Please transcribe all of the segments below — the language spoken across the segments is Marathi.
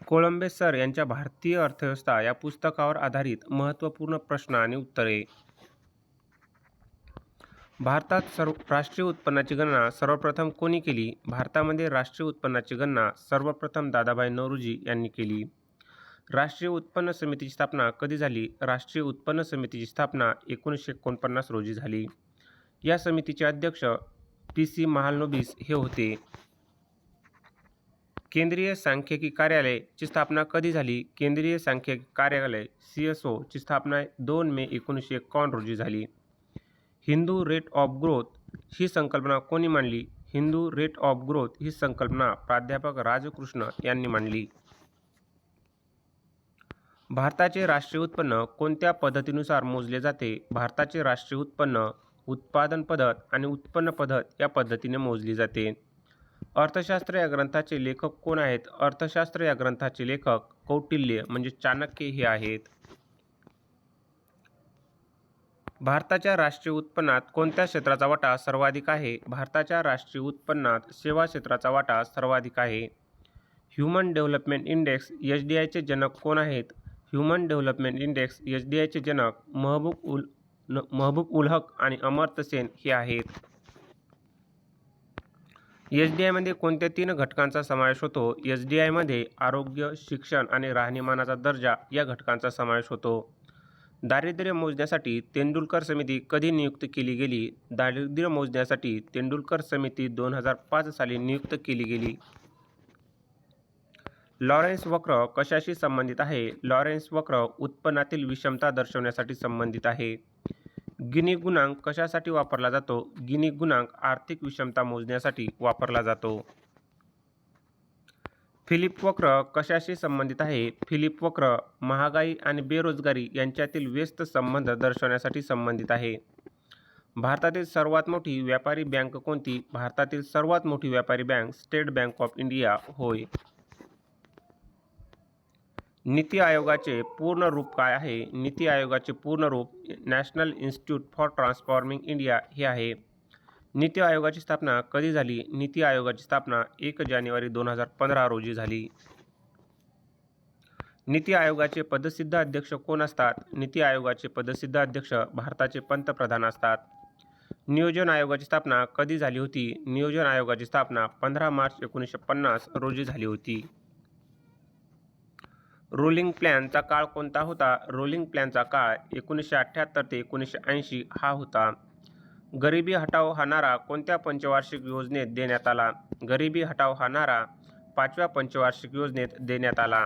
कोळंबे सर यांच्या भारतीय अर्थव्यवस्था या पुस्तकावर आधारित महत्त्वपूर्ण प्रश्न आणि उत्तरे. भारतात राष्ट्रीय उत्पन्नाची गणना सर्वप्रथम कोणी केली? भारतामध्ये राष्ट्रीय उत्पन्नाची गणना सर्वप्रथम दादाभाई नौरोजी यांनी केली. राष्ट्रीय उत्पन्न समितीची स्थापना कधी झाली? राष्ट्रीय उत्पन्न समितीची स्थापना 1949 रोजी झाली. या समितीचे अध्यक्ष PC महालनोबिस हे होते. केंद्रीय सांख्यिकी कार्यालय ची स्थापना कधी झाली? केंद्रीय सांख्यिकी कार्यालय CSO ची स्थापना 2 मे 1951 रोजी झाली. हिंदू रेट ऑफ ग्रोथ ही संकल्पना कोणी मांडली? हिंदू रेट ऑफ ग्रोथ ही संकल्पना प्राध्यापक राजकृष्ण यांनी मांडली. भारताचे राष्ट्रीय उत्पन्न कोणत्या पद्धतीनुसार मोजले जाते? भारताचे राष्ट्रीय उत्पन्न उत्पादन पद्धत आणि उत्पन्न पद्धत या पद्धतीने मोजली जाते. अर्थशास्त्र या ग्रंथाचे लेखक कोण आहेत? अर्थशास्त्र या ग्रंथाचे लेखक कौटिल्य म्हणजे चाणक्य हे आहेत. भारताच्या राष्ट्रीय उत्पन्नात कोणत्या क्षेत्राचा वाटा सर्वाधिक आहे? भारताच्या राष्ट्रीय उत्पन्नात सेवा क्षेत्राचा वाटा सर्वाधिक आहे. ह्युमन डेव्हलपमेंट इंडेक्स HDI चे जनक कोण आहेत? ह्युमन डेव्हलपमेंट इंडेक्स HDI चे जनक महबूब उल हक आणि अमर्त्य सेन हे आहेत. HDI मध्ये कोणत्या 3 घटकांचा समावेश होतो? HDI मध्ये आरोग्य, शिक्षण आणि राहणीमानाचा दर्जा या घटकांचा समावेश होतो. दारिद्र्य मोजण्यासाठी तेंडुलकर समिती कधी नियुक्त केली गेली? दारिद्र्य मोजण्यासाठी तेंडुलकर समिती 2005 साली नियुक्त केली गेली. लॉरेन्स वक्र कशाशी संबंधित आहे? लॉरेन्स वक्र उत्पन्नातील विषमता दर्शवण्यासाठी संबंधित आहे. गिनी गुणांक कशासाठी वापरला जातो? गिनी गुणांक आर्थिक विषमता मोजण्यासाठी वापरला जातो. फिलिप वक्र कशाशी संबंधित आहे? फिलिप वक्र महागाई आणि बेरोजगारी यांच्यातील व्यस्त संबंध दर्शवण्यासाठी संबंधित आहे. भारतातील सर्वात मोठी व्यापारी बँक कोणती? भारतातील सर्वात मोठी व्यापारी bank state bank of India होय. नीती आयोगाचे पूर्ण रूप काय आहे? नीती आयोगाचे पूर्ण रूप national institute for transforming India हे आहे. नीती आयोगाची स्थापना कधी झाली? नीती आयोगाची स्थापना 1 जानेवारी 2015 रोजी झाली. नीती आयोगाचे पदसिद्ध अध्यक्ष कोण असतात? नीती आयोगाचे पदसिद्ध अध्यक्ष भारताचे पंतप्रधान असतात. नियोजन आयोगाची स्थापना कधी झाली होती? नियोजन आयोगाची स्थापना 15 मार्च 1950 रोजी झाली होती. रोलिंग प्लॅनचा काळ कोणता होता? रोलिंग प्लॅनचा काळ 1978 ते 1980 हा होता. गरिबी हटाओ हा नारा कोणत्या पंचवार्षिक योजनेत देण्यात आला? गरिबी हटाओ हा नारा 5व्या पंचवार्षिक योजनेत देण्यात आला.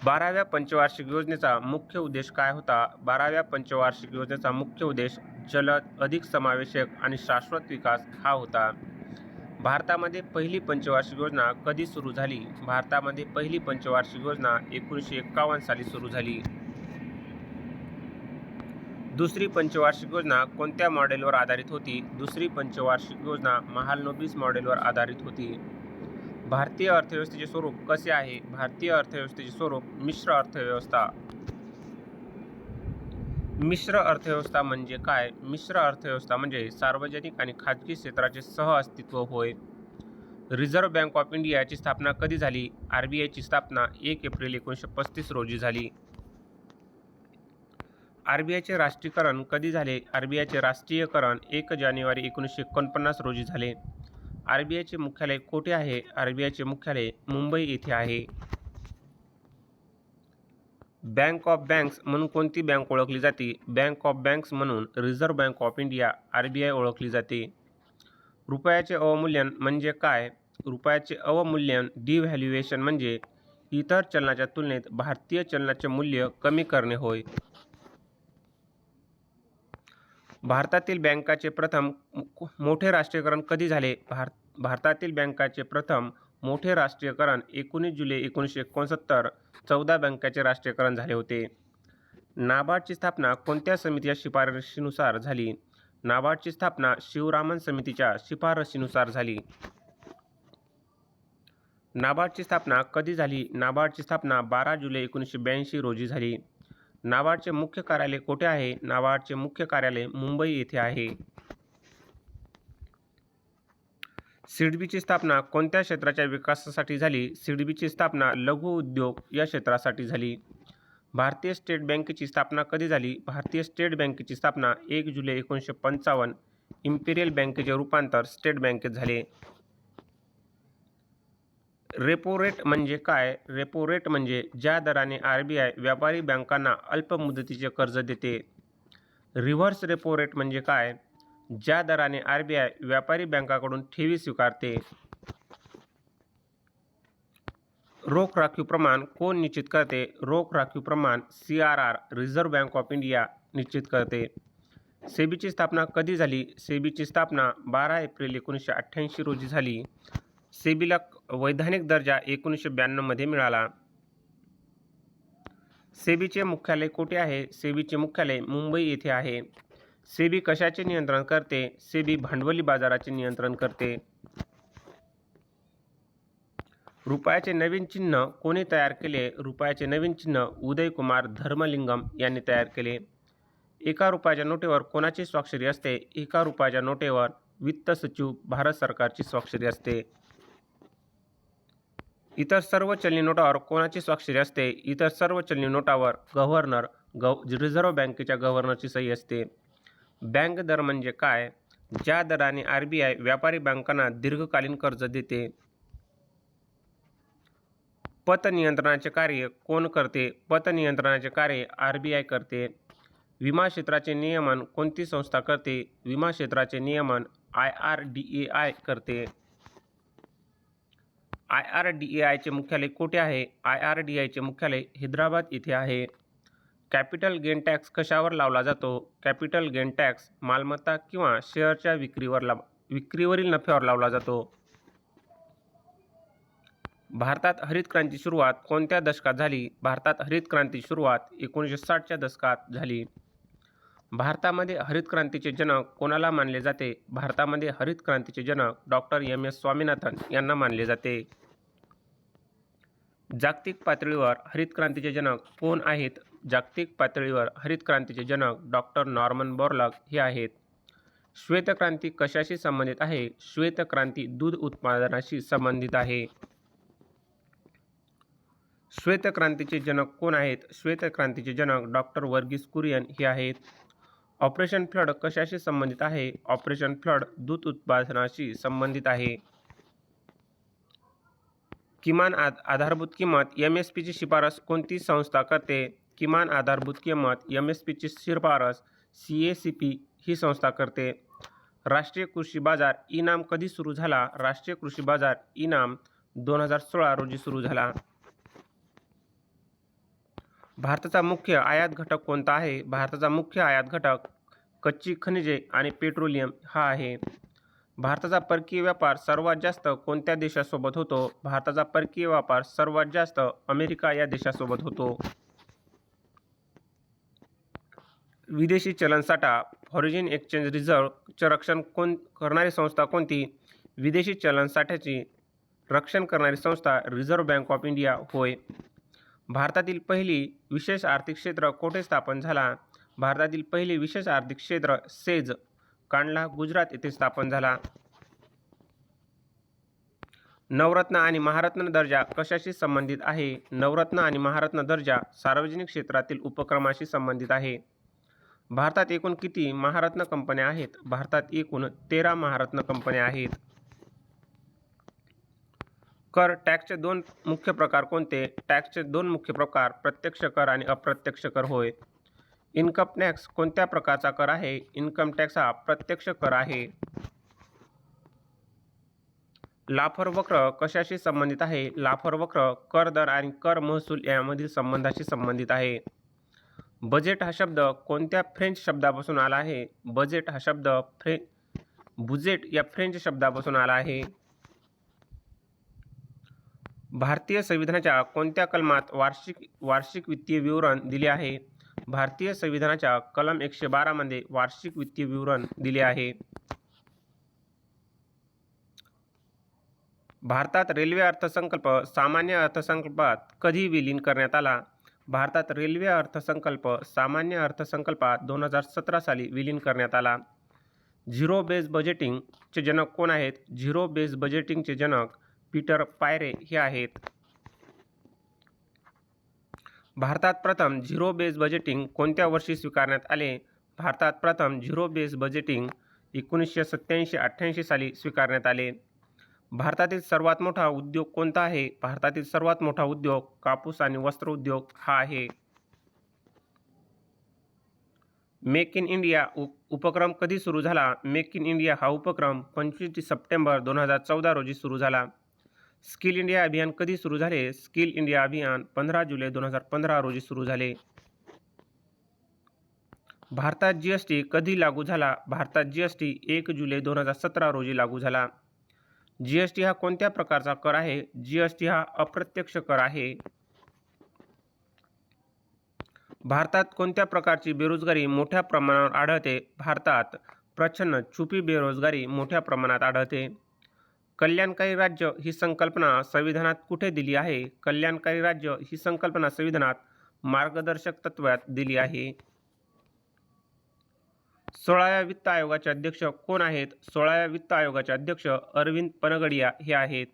12व्या पंचवार्षिक योजनेचा मुख्य उद्देश काय होता? 12व्या पंचवार्षिक योजनेचा मुख्य उद्देश जलद, अधिक समावेशक आणि शाश्वत विकास हा होता. भारतामध्ये पहिली पंचवार्षिक योजना कधी सुरू झाली? भारतामध्ये पहिली पंचवार्षिक योजना 1951 साली सुरू झाली. दुसरी पंचवार्षिक योजना कोणत्या मॉडेलवर आधारित होती? दुसरी पंचवार्षिक योजना महालनोबिस मॉडेलवर आधारित होती. भारतीय अर्थव्यवस्थेचे स्वरूप कसे आहे? भारतीय अर्थव्यवस्थेचे स्वरूप मिश्र अर्थव्यवस्था. मिश्र अर्थव्यवस्था म्हणजे काय? मिश्र अर्थव्यवस्था म्हणजे सार्वजनिक आणि खाजगी क्षेत्राचे सहअस्तित्व होय. रिझर्व्ह बँक ऑफ इंडियाची स्थापना कधी झाली? RBI ची स्थापना 1 एप्रिल 1935 रोजी झाली. RBI चे राष्ट्रीयकरण कधी झाले? RBI चे राष्ट्रीयकरण 1 जानेवारी 1949 रोजी झाले. RBI चे मुख्यालय कोठे आहे? RBI चे मुख्यालय मुंबई येथे आहे. बँक ऑफ बँक्स म्हणून कोणती बँक ओळखली जाते? बँक ऑफ बँक्स म्हणून reserve Bank of India RBI ओळखली जाते. रुपयाचे अवमूल्यन म्हणजे काय? रुपयाचे अवमूल्यन डिव्हॅल्युएशन म्हणजे इतर चलनाच्या तुलनेत भारतीय चलनाचे मूल्य कमी करणे होय. भारतातील बँकांचे प्रथम मोठे राष्ट्रीयकरण कधी झाले? भारतातील बँकांचे प्रथम मोठे राष्ट्रीयकरण 19 जुलै 1969 14 बँकांचे राष्ट्रीयकरण झाले होते. नाबार्डची स्थापना कोणत्या समितीच्या शिफारशीनुसार झाली? नाबार्डची स्थापना शिवरामन समितीच्या शिफारशीनुसार झाली. नाबार्डची स्थापना कधी झाली? नाबार्डची स्थापना 12 जुलै 1982 रोजी झाली. नाबार्डचे मुख्य कार्यालय कोठे आहे? नाबार्डचे मुख्य कार्यालय मुंबई येथे आहे. सिडबीची स्थापना कोणत्या क्षेत्राच्या विकासासाठी झाली? सिडबीची स्थापना लघु उद्योग या क्षेत्रासाठी झाली. भारतीय स्टेट बँकेची स्थापना कधी झाली? भारतीय स्टेट बँकेची स्थापना 1 जुलै 1955 इम्पिरियल बँकेचे रूपांतर स्टेट बँकेत झाले. रेपो रेट म्हणजे काय? रेपो रेट म्हणजे ज्या दराने RBI व्यापारी बँकांना अल्प मुदतीचे कर्ज देते. रिव्हर्स रेपो रेट म्हणजे काय? ज्या दराने RBI व्यापारी बँकांकडून ठेवी स्वीकारते. रोख राखीव प्रमाण कोण निश्चित करते? रोख राखीव प्रमाण CRR reserve Bank of India निश्चित करते. सेबीची स्थापना कधी झाली? सेबीची स्थापना 12 एप्रिल 1988 रोजी झाली. सेबीला वैधानिक दर्जा 1992 मध्ये मिळाला. सेबीचे मुख्यालय कुठे आहे? सेबीचे मुख्यालय मुंबई येथे आहे. सेबी कशाचे नियंत्रण करते? सेबी भांडवली बाजाराचे नियंत्रण करते. रुपयाचे नवीन चिन्ह कोणी तयार केले? रुपयाचे नवीन चिन्ह उदयकुमार धर्मलिंगम यांनी तयार केले. एका रुपयाच्या नोटेवर कोणाची स्वाक्षरी असते? एका रुपयाच्या नोटेवर वित्त सचिव भारत सरकारची स्वाक्षरी असते. इतर सर्व चलनी नोटावर कोणाची स्वाक्षरी असते? इतर सर्व चलनी नोटावर गव्हर्नर रिझर्व्ह बँकेच्या गव्हर्नरची सही असते. बँक दर म्हणजे काय? ज्या दराने RBI व्यापारी बँकांना दीर्घकालीन कर्ज देते. पत नियंत्रणाचे कार्य कोण करते? पत नियंत्रणाचे कार्य RBI करते. विमा क्षेत्राचे नियमन कोणती संस्था करते? विमा क्षेत्राचे नियमन IRDAI करते. IRDAI चे मुख्यालय कुठे आहे? IRDAI चे मुख्यालय हैदराबाद येथे आहे. कॅपिटल गेन टॅक्स कशावर लावला जातो? कॅपिटल गेन टॅक्स मालमत्ता किंवा शेअरच्या विक्रीवरील नफ्यावर लावला जातो. भारतात हरित क्रांती सुरुवात कोणत्या दशकात झाली? भारतात हरित क्रांती सुरुवात 1960च्या दशकात झाली. भारतामध्ये हरित क्रांतीचे जनक कोणाला मानले जाते? भारतामध्ये हरित क्रांतीचे जनक डॉक्टर MS स्वामीनाथन यांना मानले जाते. जागतिक पातळीवर हरित क्रांतीचे जनक कोण आहेत? जागतिक पातळीवर हरित क्रांतीचे जनक डॉक्टर नॉर्मन बोरलॉग हे आहेत. श्वेतक्रांती कशाशी संबंधित आहे? श्वेतक्रांती दूध उत्पादनाशी संबंधित आहे. श्वेतक्रांतीचे जनक कोण आहेत? श्वेतक्रांतीचे जनक डॉक्टर वर्गीस कुरियन हे आहेत. ऑपरेशन फ्लड कशाशी संबंधित आहे? ऑपरेशन फ्लड दूध उत्पादनाशी संबंधित आहे. किमान आधारभूत किंमत MSP ची शिफारस कोणती संस्था करते? किमान आधारभूत किंमत MSP ची शिफारस CACP ही संस्था करते. राष्ट्रीय कृषी बाजार इनाम कधी सुरू झाला? राष्ट्रीय कृषी बाजार इनाम 2016 रोजी सुरू झाला. भारताचा मुख्य आयात घटक कोणता आहे? भारताचा मुख्य आयात घटक कच्ची खनिजे आणि पेट्रोलियम हा आहे. भारताचा परकीय व्यापार सर्वात जास्त कोणत्या देशासोबत होतो? भारताचा परकीय व्यापार सर्वात जास्त अमेरिका या देशासोबत होतो. विदेशी चलनसाठा फॉरेन एक्सचेंज रिझर्व्हचे रक्षण करणारी संस्था कोणती? विदेशी चलनसाठ्याचे रक्षण करणारी संस्था रिझर्व्ह बँक ऑफ इंडिया होय. भारतातील पहिली विशेष आर्थिक क्षेत्र कोठे स्थापन झाला? भारतातील पहिली विशेष आर्थिक क्षेत्र सेज कांडला गुजरात येथे स्थापन झाला. नवरत्न आणि महारत्न दर्जा कशाशी संबंधित आहे? नवरत्न आणि महारत्न दर्जा सार्वजनिक क्षेत्रातील उपक्रमाशी संबंधित आहे. भारतात एकूण किती महारत्न कंपन्या आहेत? भारतात एकूण 13 महारत्न कंपन्या आहेत. कर टॅक्सचे दोन मुख्य प्रकार कोणते? टॅक्सचे दोन मुख्य प्रकार प्रत्यक्ष कर आणि अप्रत्यक्ष कर होय. इन्कम टॅक्स कोणत्या प्रकारचा कर आहे? इन्कम टॅक्स हा प्रत्यक्ष कर आहे. लाफर वक्र कशाशी संबंधित आहे? लाफर वक्र कर दर आणि कर महसूल यामधील संबंधाशी संबंधित आहे. बजेट हा शब्द कोणत्या फ्रेंच शब्दापासून आला आहे? बजेट हा शब्द बुजेट या फ्रेंच शब्दापासून आला आहे. भारतीय संविधानाच्या कोणत्या कलमात वार्षिक वित्तीय विवरण दिले आहे? भारतीय संविधानाच्या कलम 112 मध्ये वार्षिक वित्तीय विवरण दिले आहे. भारतात रेल्वे अर्थसंकल्प सामान्य अर्थसंकल्पात कधी विलीन करण्यात आला? भारतात रेल्वे अर्थसंकल्प सामान्य अर्थसंकल्पात 2017 साली विलीन करण्यात आला. झिरो बेस बजेटिंगचे जनक कोण आहेत? झिरो बेस बजेटिंगचे जनक पीटर पायरे हे आहेत. भारतात प्रथम झिरो बेस बजेटिंग कोणत्या वर्षी स्वीकारण्यात आले? भारतात प्रथम झिरो बेस बजेटिंग 1987-88 साली स्वीकारण्यात आले. भारतातील सर्वात मोठा उद्योग कोणता आहे? भारतातील सर्वात मोठा उद्योग कापूस आणि वस्त्र उद्योग हा आहे. मेक इन इंडिया उपक्रम कधी सुरू झाला? मेक इन इंडिया हा उपक्रम 25 सप्टेंबर 2014 रोजी सुरू झाला. स्किल इंडिया अभियान कधी सुरू झाले? स्किल इंडिया अभियान 15 जुलै 2015 रोजी सुरू झाले. भारतात जीएसटी कधी लागू झाला? भारतात जीएसटी 1 जुलै 2017 रोजी लागू झाला. जीएसटी हा कोणत्या प्रकारचा कर आहे? जीएसटी हा अप्रत्यक्ष कर आहे. भारतात कोणत्या प्रकारची बेरोजगारी मोठ्या प्रमाणावर आढळते? भारतात प्रच्छन्न छुपी बेरोजगारी मोठ्या प्रमाणात आढळते. कल्याणकारी राज्य ही संकल्पना संविधानात कुठे दिली आहे? कल्याणकारी राज्य ही संकल्पना संविधानात मार्गदर्शक तत्वात दिली आहे. 16व्या वित्त आयोगाचे अध्यक्ष कोण आहेत? 16व्या वित्त आयोगाचे अध्यक्ष अरविंद पनगडिया हे आहेत.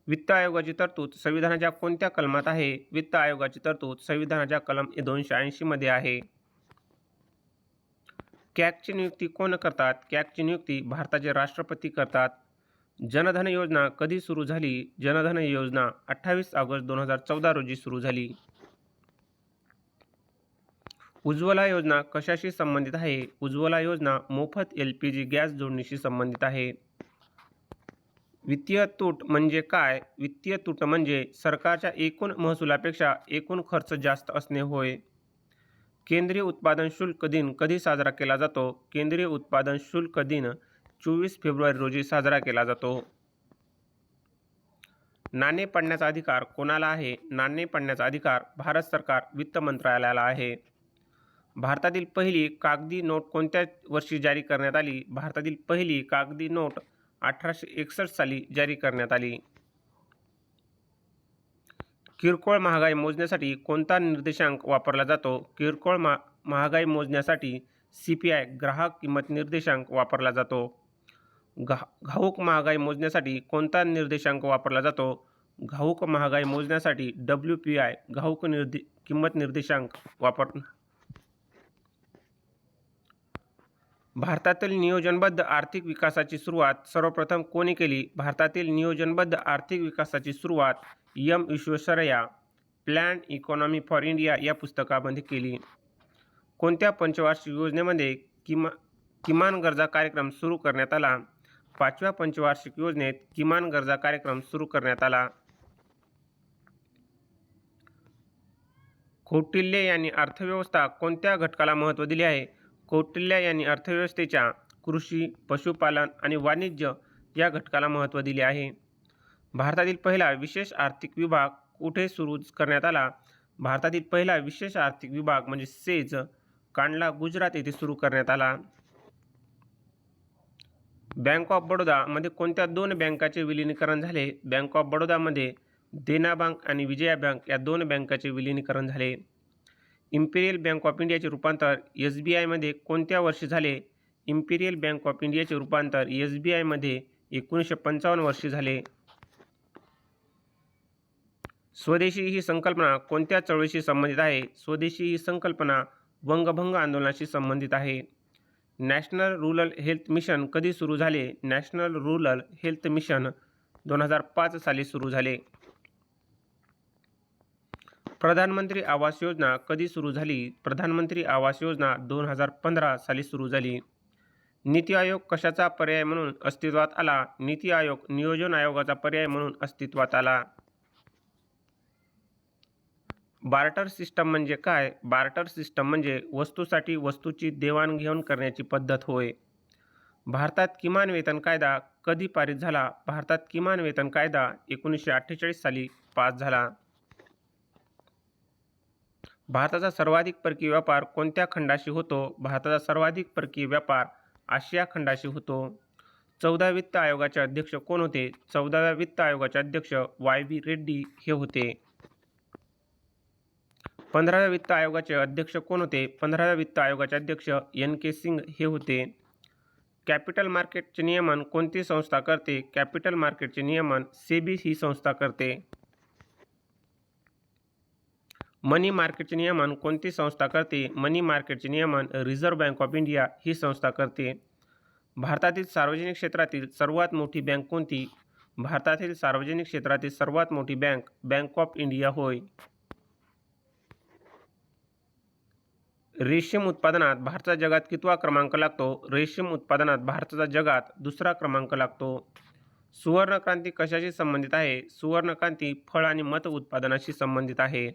वित्त आयोगाची तरतूद संविधानाच्या कोणत्या कलमात आहे? वित्त आयोगाची तरतूद संविधानाच्या कलम 280 मध्ये आहे. कॅगची नियुक्ती कोण करतात? कॅगची नियुक्ती भारताचे राष्ट्रपती करतात. जनधन योजना कधी सुरू झाली? जनधन योजना 28 ऑगस्ट 2014 रोजी सुरू झाली. उज्ज्वला योजना कशाशी संबंधित आहे? उज्ज्वला योजना मोफत LPG गॅस जोडणीशी संबंधित आहे. वित्तीय तूट म्हणजे काय? वित्तीय तूट म्हणजे सरकारच्या एकूण महसुलापेक्षा एकूण खर्च जास्त असणे होय. केंद्रीय उत्पादन शुल्क दिन कधी साजरा केला जातो? केंद्रीय उत्पादन शुल्क दिन 24 फेब्रुवारी रोजी साजरा केला जातो. नाणे पाडण्याचा अधिकार कोणाला आहे? नाणे पाडण्याचा अधिकार भारत सरकार वित्त मंत्रालयाला आहे. भारतातील पहिली कागदी नोट कोणत्या वर्षी जारी करण्यात आली? भारतातील पहिली कागदी नोट 1861 साली जारी करण्यात आली. किरकोळ महागाई मोजण्यासाठी कोणता निर्देशांक वापरला जातो? किरकोळ महागाई मोजण्यासाठी CPI ग्राहक किंमत निर्देशांक वापरला जातो. घाऊक महागाई मोजण्यासाठी कोणता निर्देशांक वापरला जातो? घाऊक महागाई मोजण्यासाठी WPI घाऊक किंमत निर्देशांक भारतातील नियोजनबद्ध आर्थिक विकासाची सुरुवात सर्वप्रथम कोणी केली? भारतातील नियोजनबद्ध आर्थिक विकासाची सुरुवात M. Visvesvaraya planned economy for India या पुस्तकामध्ये केली. कोणत्या पंचवार्षिक योजनेमध्ये किमान गरजा कार्यक्रम सुरू करण्यात आला? 5व्या पंचवार्षिक योजनेत किमान गरजा कार्यक्रम सुरू करण्यात आला. कौटिल्य यांनी अर्थव्यवस्था कोणत्या घटकाला महत्त्व दिले आहे? कौटिल्य यांनी अर्थव्यवस्थेच्या कृषी, पशुपालन आणि वाणिज्य या घटकाला महत्त्व दिले आहे. भारतातील पहिला विशेष आर्थिक विभाग कुठे सुरू करण्यात आला? भारतातील पहिला विशेष आर्थिक विभाग म्हणजे सेज कांडला गुजरात येथे सुरू करण्यात आला. बँक ऑफ बडोदा मध्ये कोणत्या दोन बँकांचे विलीनीकरण झाले? बँक ऑफ बडोदामध्ये देना बँक आणि विजया बँक या दोन बँकांचे विलीनीकरण झाले. इम्पिरियल बँक ऑफ इंडियाचे रूपांतर SBI मध्ये कोणत्या वर्षी झाले? इम्पिरियल बँक ऑफ इंडियाचे रूपांतर SBI मध्ये 1955 वर्षी झाले. स्वदेशी ही संकल्पना कोणत्या चळवळीशी संबंधित आहे? स्वदेशी ही संकल्पना वंगभंग आंदोलनाशी संबंधित आहे. नॅशनल रूरल हेल्थ मिशन कधी सुरू झाले? नॅशनल रूरल हेल्थ मिशन 2005 साली सुरू झाले. प्रधानमंत्री आवास योजना कधी सुरू झाली? प्रधानमंत्री आवास योजना 2015 साली सुरू झाली. नीती आयोग कशाचा पर्याय म्हणून अस्तित्वात आला? नीती आयोग नियोजन आयोगाचा पर्याय म्हणून अस्तित्वात आला. बार्टर सिस्टम म्हणजे काय? बार्टर सिस्टम म्हणजे वस्तूसाठी वस्तूची देवाणघेवाण करण्याची पद्धत होय. भारतात किमान वेतन कायदा कधी पारित झाला? भारतात किमान वेतन कायदा 1948 साली पास झाला. भारताचा सर्वाधिक परकीय व्यापार कोणत्या खंडाशी होतो? भारताचा सर्वाधिक परकीय व्यापार आशिया खंडाशी होतो. 14व्या वित्त आयोगाचे अध्यक्ष कोण होते? 14व्या वित्त आयोगाचे अध्यक्ष YV रेड्डी हे होते. 15व्या वित्त आयोगाचे अध्यक्ष कोण होते? 15व्या वित्त आयोगाचे अध्यक्ष NK सिंग हे होते. कॅपिटल मार्केटचे नियमन कोणती संस्था करते? कॅपिटल मार्केटचे नियमन सेबी ही संस्था करते. मनी मार्केटचे नियमन कोणती संस्था करते? मनी मार्केटचे नियमन रिझर्व्ह बँक ऑफ इंडिया ही संस्था करते. भारतातील सार्वजनिक क्षेत्रातील सर्वात मोठी बँक कोणती? भारतातील सार्वजनिक क्षेत्रातील सर्वात मोठी बँक बँक ऑफ इंडिया होय. रेशीम उत्पादनात भारताचा जगात कितवा क्रमांक लागतो? रेशीम उत्पादनात भारताचा जगात दुसरा क्रमांक लागतो. सुवर्ण क्रांती कशाशी संबंधित आहे? सुवर्ण क्रांती फळ आणि मध उत्पादनाशी संबंधित आहे.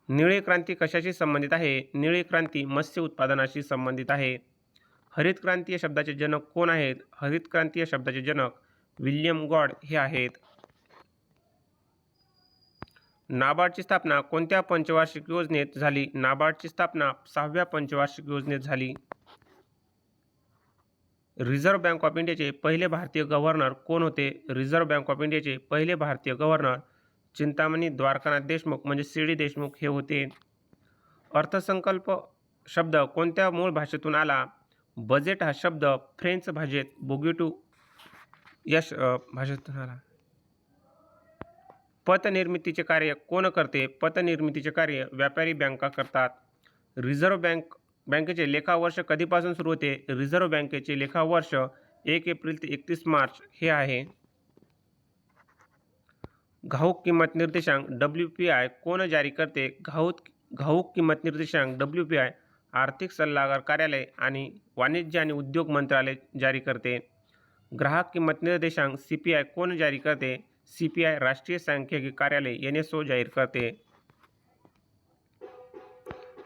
निळी क्रांती कशाशी संबंधित आहे? निळी क्रांती मत्स्य उत्पादनाशी संबंधित आहे. हरित क्रांती या शब्दाचे जनक कोण आहेत? हरित क्रांती या शब्दाचे जनक विल्यम गॉड हे आहेत. नाबार्डची स्थापना कोणत्या पंचवार्षिक योजनेत झाली? नाबार्डची स्थापना 6व्या पंचवार्षिक योजनेत झाली. रिझर्व्ह बँक ऑफ इंडियाचे पहिले भारतीय गव्हर्नर कोण होते? रिझर्व्ह बँक ऑफ इंडियाचे पहिले भारतीय गव्हर्नर चिंतामणी द्वारकानाथ देशमुख म्हणजे सी.डी. देशमुख हे होते. अर्थसंकल्प शब्द कोणत्या मूळ भाषेतून आला? बजेट हा शब्द फ्रेंच भाषेत बोगिटू या भाषेतून आला. पतनिर्मितीचे कार्य कोण करते? पतनिर्मितीचे कार्य व्यापारी बँका करतात. रिझर्व्ह बँकेचे लेखावर्ष कधीपासून सुरू होते? रिझर्व्ह बँकेचे लेखावर्ष 1 एप्रिल ते 31 मार्च हे आहे. घाऊक किंमत निर्देशांक WPI कोण जारी करते? घाऊक किंमत निर्देशांक WPI आर्थिक सल्लागार कार्यालय आणि वाणिज्य आणि उद्योग मंत्रालय जारी करते. ग्राहक किंमत निर्देशांक CPI कोण जारी करते? CPI राष्ट्रीय सांख्यिकी कार्यालय NSO जाहीर करते.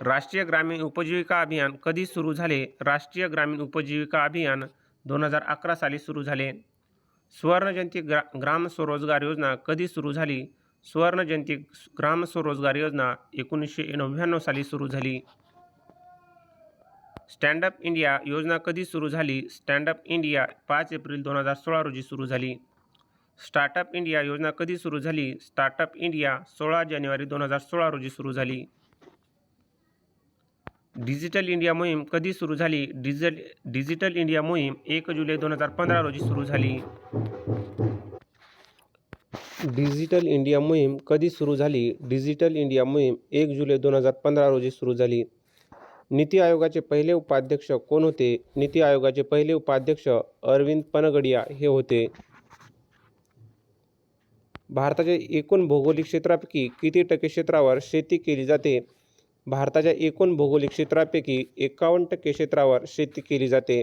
राष्ट्रीय ग्रामीण उपजीविका अभियान कधी सुरू झाले? राष्ट्रीय ग्रामीण उपजीविका अभियान 2011 साली सुरू झाले. सुवर्णजयंती ग्राम स्वरोजगार योजना कधी सुरू झाली? सुवर्णजयंती ग्राम स्वरोजगार योजना 1999 साली सुरू झाली. स्टँड अप इंडिया योजना कधी सुरू झाली? स्टँड अप इंडिया 5 एप्रिल 2016 रोजी सुरू झाली. स्टार्टअप इंडिया योजना कधी सुरू झाली? स्टार्टअप इंडिया 16 जानेवारी 2016 रोजी सुरू झाली. डिजिटल इंडिया मोहीम कधी सुरू झाली? डिजिटल इंडिया मोहीम 1 जुलै 2015 रोजी सुरू झाली. डिजिटल इंडिया मोहीम कधी सुरू झाली? डिजिटल इंडिया मोहीम 1 जुलै 2015 रोजी सुरू झाली. नीती आयोगाचे पहिले उपाध्यक्ष कोण होते? नीती आयोगाचे पहिले उपाध्यक्ष अरविंद पनगडिया हे होते. भारताच्या एकूण भौगोलिक क्षेत्रापैकी किती टक्के क्षेत्रावर शेती केली जाते? भारताच्या एकूण भौगोलिक क्षेत्रापैकी 51% क्षेत्रावर शेती केली जाते.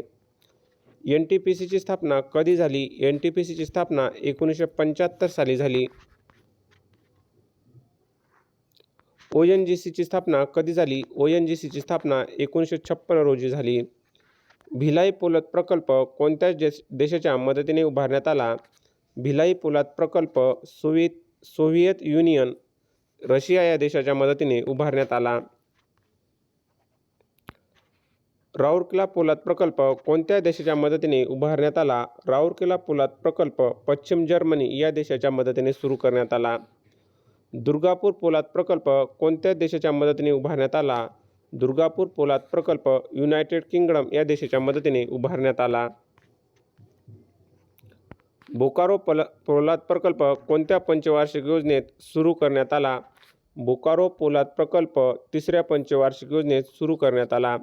NTPCची स्थापना कधी झाली? NTPCची स्थापना 1975 साली झाली. ONGCची स्थापना कधी झाली? ONGCची स्थापना 1956 रोजी झाली. भिलाई पोलाद प्रकल्प कोणत्या देशाच्या मदतीने उभारण्यात आला? भिलाई पोलाद प्रकल्प सोव्हिएत युनियन रशिया या देशाच्या मदतीने उभारण्यात आला. राउरकेला पोलाद प्रकल्प कोणत्या देशाच्या मदतीने उभारण्यात आला? राउरकेला पोलाद प्रकल्प पश्चिम जर्मनी या देशाच्या मदतीने सुरू करण्यात आला. दुर्गापूर पोलाद प्रकल्प कोणत्या देशाच्या मदतीने उभारण्यात आला? दुर्गापूर पोलाद प्रकल्प युनायटेड किंगडम या देशाच्या मदतीने उभारण्यात आला. बोकारो पोलाद प्रकल्प कोणत्या पंचवार्षिक योजनेत सुरू करण्यात आला? बोकारो पोलाद प्रकल्प 3ऱ्या पंचवार्षिक योजनेत सुरू करण्यात आला.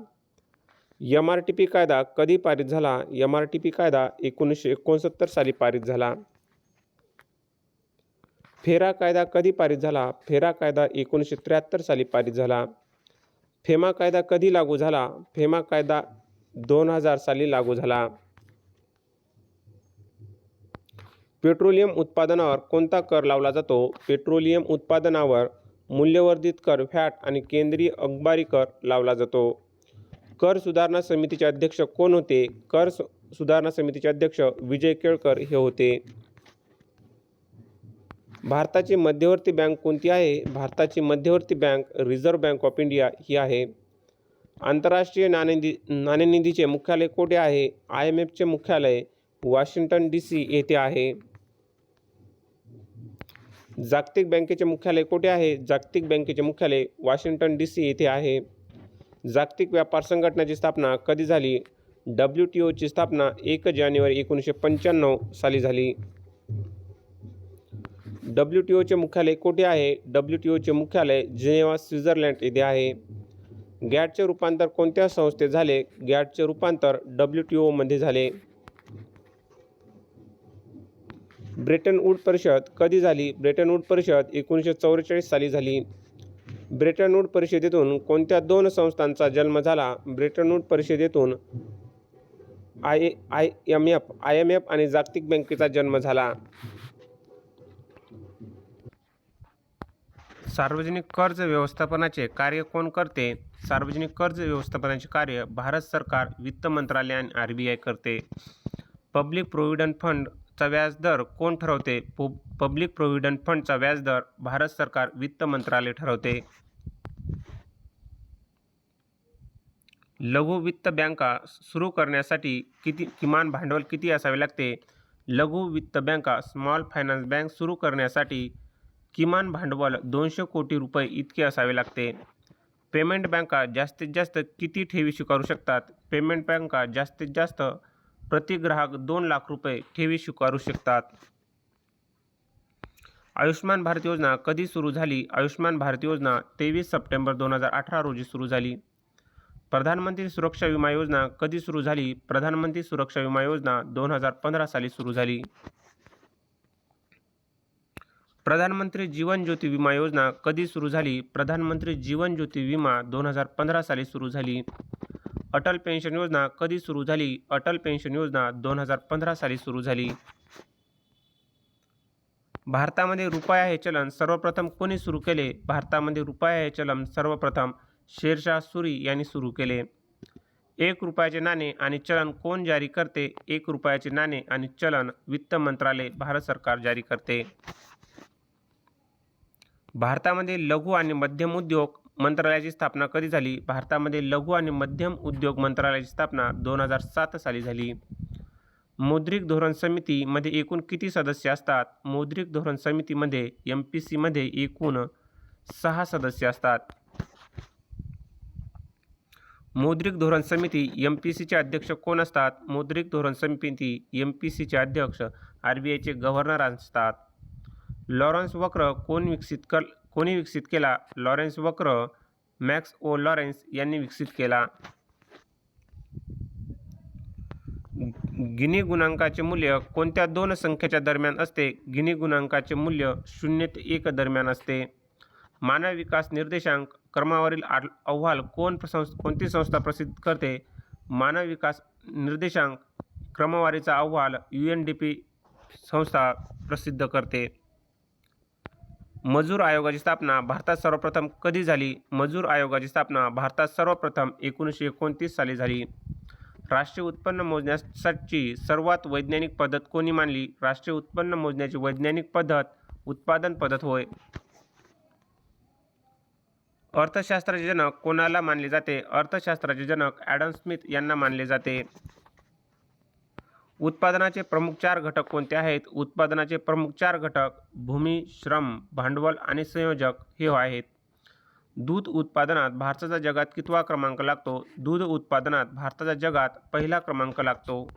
MRTP कायदा कधी पारित झाला? MRTP कायदा 1969 साली पारित झाला. फेरा कायदा कधी पारित झाला? फेरा कायदा 1973 साली पारित झाला. फेमा कायदा कधी लागू झाला? फेमा कायदा 2000 साली लागू झाला. पेट्रोलियम उत्पादनावर कोणता कर लावला जातो? पेट्रोलियम उत्पादनावर मूल्यवर्धित कर व्हॅट आणि केंद्रीय अखबारी कर लावला जातो. कर सुधारणा समितीचे अध्यक्ष कोण होते? कर सुधारणा समितीचे अध्यक्ष विजय केळकर हे होते. भारताची मध्यवर्ती बँक कोणती आहे? भारताची मध्यवर्ती bank Reserve Bank of India ही आहे. आंतरराष्ट्रीय नाणेनिधीचे मुख्यालय कोठे आहे? IMFचे मुख्यालय वॉशिंग्टन DC येथे आहे. जागतिक बँकेचे मुख्यालय कोठे आहे? जागतिक बँकेचे मुख्यालय वॉशिंग्टन DC येथे आहे. जागतिक व्यापार संघटनेची स्थापना कधी झाली? WTOची स्थापना 1 जानेवारी 1995 साली झाली. WTOचे मुख्यालय कोठे आहे? WTOचे मुख्यालय जिनेव्हा, स्वित्झर्लंड येथे आहे. गॅटचे रूपांतर कोणत्या संस्थेत झाले? गॅटचे रूपांतर WTO मध्ये झाले. ब्रेटन वूड परिषद कधी झाली? ब्रेटन वूड परिषद 1944 साली झाली. ब्रेटन वूड परिषदेतून कोणत्या 2 संस्थांचा जन्म झाला? ब्रेटन वूड परिषदेतून IMF आणि जागतिक बँकेचा जन्म झाला. सार्वजनिक कर्ज व्यवस्थापनाचे कार्य कोण करते? सार्वजनिक कर्ज व्यवस्थापनाचे कार्य भारत सरकार, वित्त मंत्रालय आणि RBI करते. पब्लिक प्रोव्हिडंट फंडचा व्याजदर कोण ठरवते? पब्लिक प्रोव्हिडंट फंडचा व्याजदर भारत सरकार, वित्त मंत्रालय ठरवते. लघु वित्त बँका सुरू करण्यासाठी किमान भांडवल किती असावे लागते? लघु वित्त बँका स्मॉल फायनान्स बँक सुरू करण्यासाठी किमान भांडवल 200 कोटी रुपये इतके असावे लागते. पेमेंट बँका जास्तीत जास्त किती ठेवी स्वीकारू शकतात? पेमेंट बँका जास्तीत जास्त प्रति ग्राहक 2 लाख रुपये ठेवी स्वीकारू शकतात. आयुष्मान भारत योजना कधी सुरू झाली? आयुष्मान भारत योजना 23 सप्टेंबर 2018 रोजी सुरू झाली. प्रधानमंत्री सुरक्षा विमा योजना कधी सुरू झाली? प्रधानमंत्री सुरक्षा विमा योजना 2015 साली सुरू झाली. प्रधानमंत्री जीवन ज्योती विमा योजना कधी सुरू झाली? प्रधानमंत्री जीवन ज्योती विमा 2015 साली सुरू झाली. अटल पेन्शन योजना कधी सुरू झाली? अटल पेन्शन योजना 2015 साली सुरू झाली. भारतामध्ये रुपया हे चलन सर्वप्रथम कोणी सुरू केले? भारतामध्ये रुपया हे चलन सर्वप्रथम शेरशाह सूरी यांनी सुरू केले. 1 रुपयाचे नाणे आणि चलन कोण जारी करते? 1 रुपयाचे नाणे आणि चलन वित्त मंत्रालय, भारत सरकार जारी करते. भारतामध्ये लघु आणि मध्यम उद्योग मंत्रालयाची स्थापना कधी झाली? भारतामध्ये लघु आणि मध्यम उद्योग मंत्रालयाची स्थापना 2007 साली झाली. मौद्रिक धोरण समिती मध्ये एकूण किती सदस्य असतात? मौद्रिक धोरण समितीमध्ये MPC मध्ये एकूण 6 सदस्य असतात. मौद्रिक धोरण समिती MPCचे अध्यक्ष कोण असतात? मौद्रिक धोरण समिती MPCचे अध्यक्ष RBIचे गव्हर्नर असतात. लॉरेन्स वक्र कोणी विकसित केला? लॉरेन्स वक्र मॅक्स ओ लॉरेन्स यांनी विकसित केला. गिनी गुणांकाचे मूल्य कोणत्या 2 संख्येच्या दरम्यान असते? गिनी गुणांकाचे मूल्य 0 ते 1 दरम्यान असते. मानव विकास निर्देशांक क्रमवारील अहवाल कोणती संस्था प्रसिद्ध करते? मानव विकास निर्देशांक क्रमवारीचा अहवाल UNDP संस्था प्रसिद्ध करते. मजूर आयोगाची स्थापना भारतात सर्वप्रथम कधी झाली? मजूर आयोगाची स्थापना भारतात सर्वप्रथम 1929 साली झाली. राष्ट्रीय उत्पन्न मोजण्यासाठी सर्वात वैज्ञानिक पद्धत कोणी मानली? राष्ट्रीय उत्पन्न मोजण्याची वैज्ञानिक पद्धत उत्पादन पद्धत होय. अर्थशास्त्राचे जनक कोणाला मानले जाते? अर्थशास्त्राचे जनक ॲडम स्मिथ यांना मानले जाते. उत्पादनाचे प्रमुख 4 घटक कोणते आहेत? उत्पादनाचे प्रमुख 4 घटक भूमी, श्रम, भांडवल आणि संयोजक हे आहेत. दूध उत्पादनात भारताचा जगात कितवा क्रमांक लागतो? दूध उत्पादनात भारताचा जगात 1ला क्रमांक लागतो.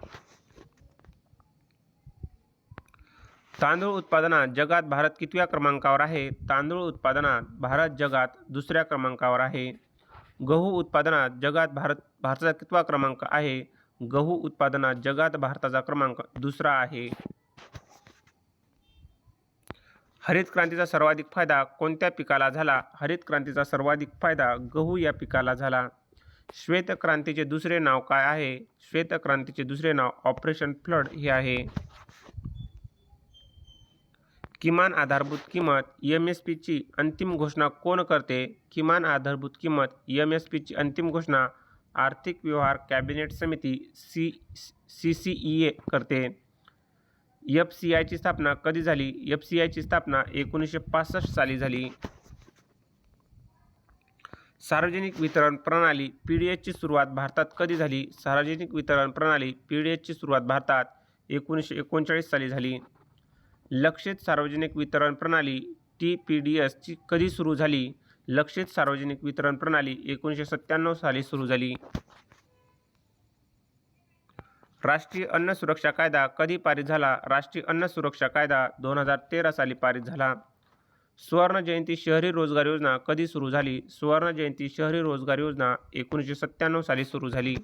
तांदूळ उत्पादनात जगात भारत कितव्या क्रमांकावर आहे? तांदूळ उत्पादनात भारत जगात 2ऱ्या क्रमांकावर आहे. गहू उत्पादनात जगात भारताचा कितवा क्रमांक आहे? गहू उत्पादनात जगात भारताचा क्रमांक 2रा आहे. हरित क्रांतीचा सर्वाधिक फायदा कोणत्या पिकाला झाला? हरित क्रांतीचा सर्वाधिक फायदा गहू या पिकाला झाला. श्वेत क्रांतीचे दुसरे नाव काय आहे? श्वेत क्रांतीचे दुसरे नाव ऑपरेशन फ्लड हे आहे. किमान आधारभूत किंमत MSP ची अंतिम घोषणा कोण करते? किमान आधारभूत किंमत MSP ची अंतिम घोषणा आर्थिक व्यवहार कॅबिनेट समिती CCEA करते. FCI ची स्थापना कधी झाली? FCI ची स्थापना 1965 साली झाली. सार्वजनिक वितरण प्रणाली PDS ची सुरुवात भारतात कधी झाली? सार्वजनिक वितरण प्रणाली PDS ची सुरुवात भारतात 1939 साली झाली. लक्षित सार्वजनिक वितरण प्रणाली TPDS ची कधी सुरू झाली? लक्षित सार्वजनिक वितरण प्रणाली 1997 साली सुरू झाली. राष्ट्रीय अन्न सुरक्षा कायदा कधी पारित झाला? राष्ट्रीय अन्न सुरक्षा कायदा 2013 साली पारित झाला. सुवर्ण जयंती शहरी रोजगार योजना कधी सुरू झाली? सुवर्ण जयंती शहरी रोजगार योजना 1997 साली सुरू झाली.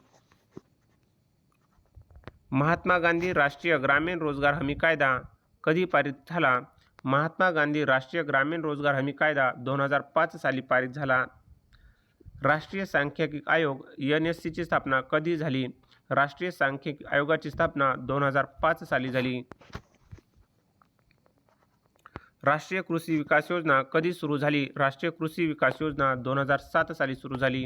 महात्मा गांधी राष्ट्रीय ग्रामीण रोजगार हमी कायदा कधी पारित झाला? महात्मा गांधी राष्ट्रीय ग्रामीण रोजगार हमी कायदा 2005 साली पारित झाला. राष्ट्रीय सांख्यिकी आयोग NSC ची स्थापना कधी झाली? राष्ट्रीय सांख्यिकी आयोगाची स्थापना 2005 साली झाली. राष्ट्रीय कृषी विकास योजना कधी सुरू झाली? राष्ट्रीय कृषी विकास योजना 2007 साली सुरू झाली.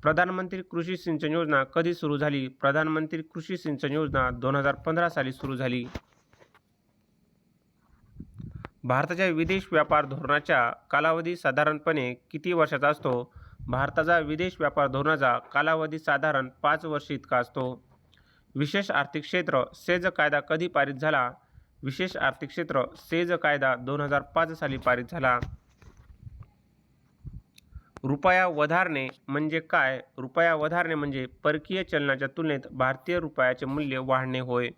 प्रधानमंत्री कृषी सिंचन योजना कधी सुरू झाली? प्रधानमंत्री कृषी सिंचन योजना 2015 साली सुरू झाली. भारताच्या विदेश व्यापार धोरणाचा कालावधी साधारणपणे किती वर्षाचा असतो? भारताचा विदेश व्यापार धोरणाचा कालावधी साधारण 5 वर्ष इतका असतो. विशेष आर्थिक क्षेत्र सेज कायदा कधी पारित झाला? विशेष आर्थिक क्षेत्र सेज कायदा 2005 साली पारित झाला. रुपया वधारणे म्हणजे काय? रुपया वधारणे म्हणजे परकीय चलनाच्या तुलनेत भारतीय रुपयाचे मूल्य वाढणे होय.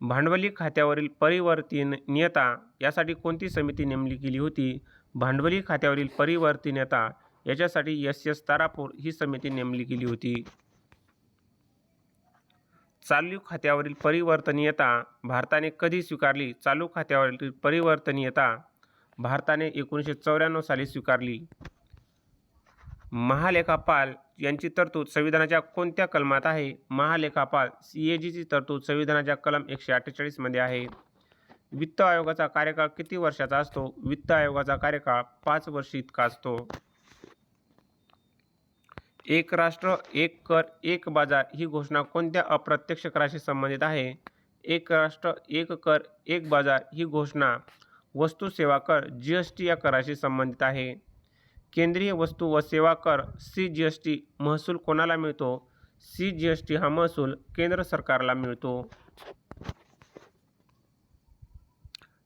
भांडवली खात्यावरील परिवर्तनीयता यासाठी कोणती समिती नेमली गेली होती? भांडवली खात्यावरील परिवर्तनीयता याच्यासाठी SS तारापूर ही समिती नेमली गेली होती. चालू खात्यावरील परिवर्तनीयता भारताने कधी स्वीकारली? चालू खात्यावरील परिवर्तनीयता भारताने 1994 साली स्वीकारली. महालेखापाल यांची तरतूद संविधानाच्या कोणत्या कलमात आहे? महालेखापाल CAG ची तरतूद संविधानाच्या कलम 148 मध्ये आहे. वित्त आयोगाचा कार्यकाळ किती वर्षाचा असतो? वित्त आयोगाचा कार्यकाळ 5 वर्ष इतका असतो. एक राष्ट्र एक कर एक बाजार ही घोषणा कोणत्या अप्रत्यक्ष कराशी संबंधित आहे? एक राष्ट्र एक कर एक बाजार ही घोषणा वस्तू सेवा कर GST या कराशी संबंधित आहे. केंद्रीय वस्तू व सेवा कर CGST महसूल कोणाला मिळतो? CGST हा महसूल केंद्र सरकारला मिळतो.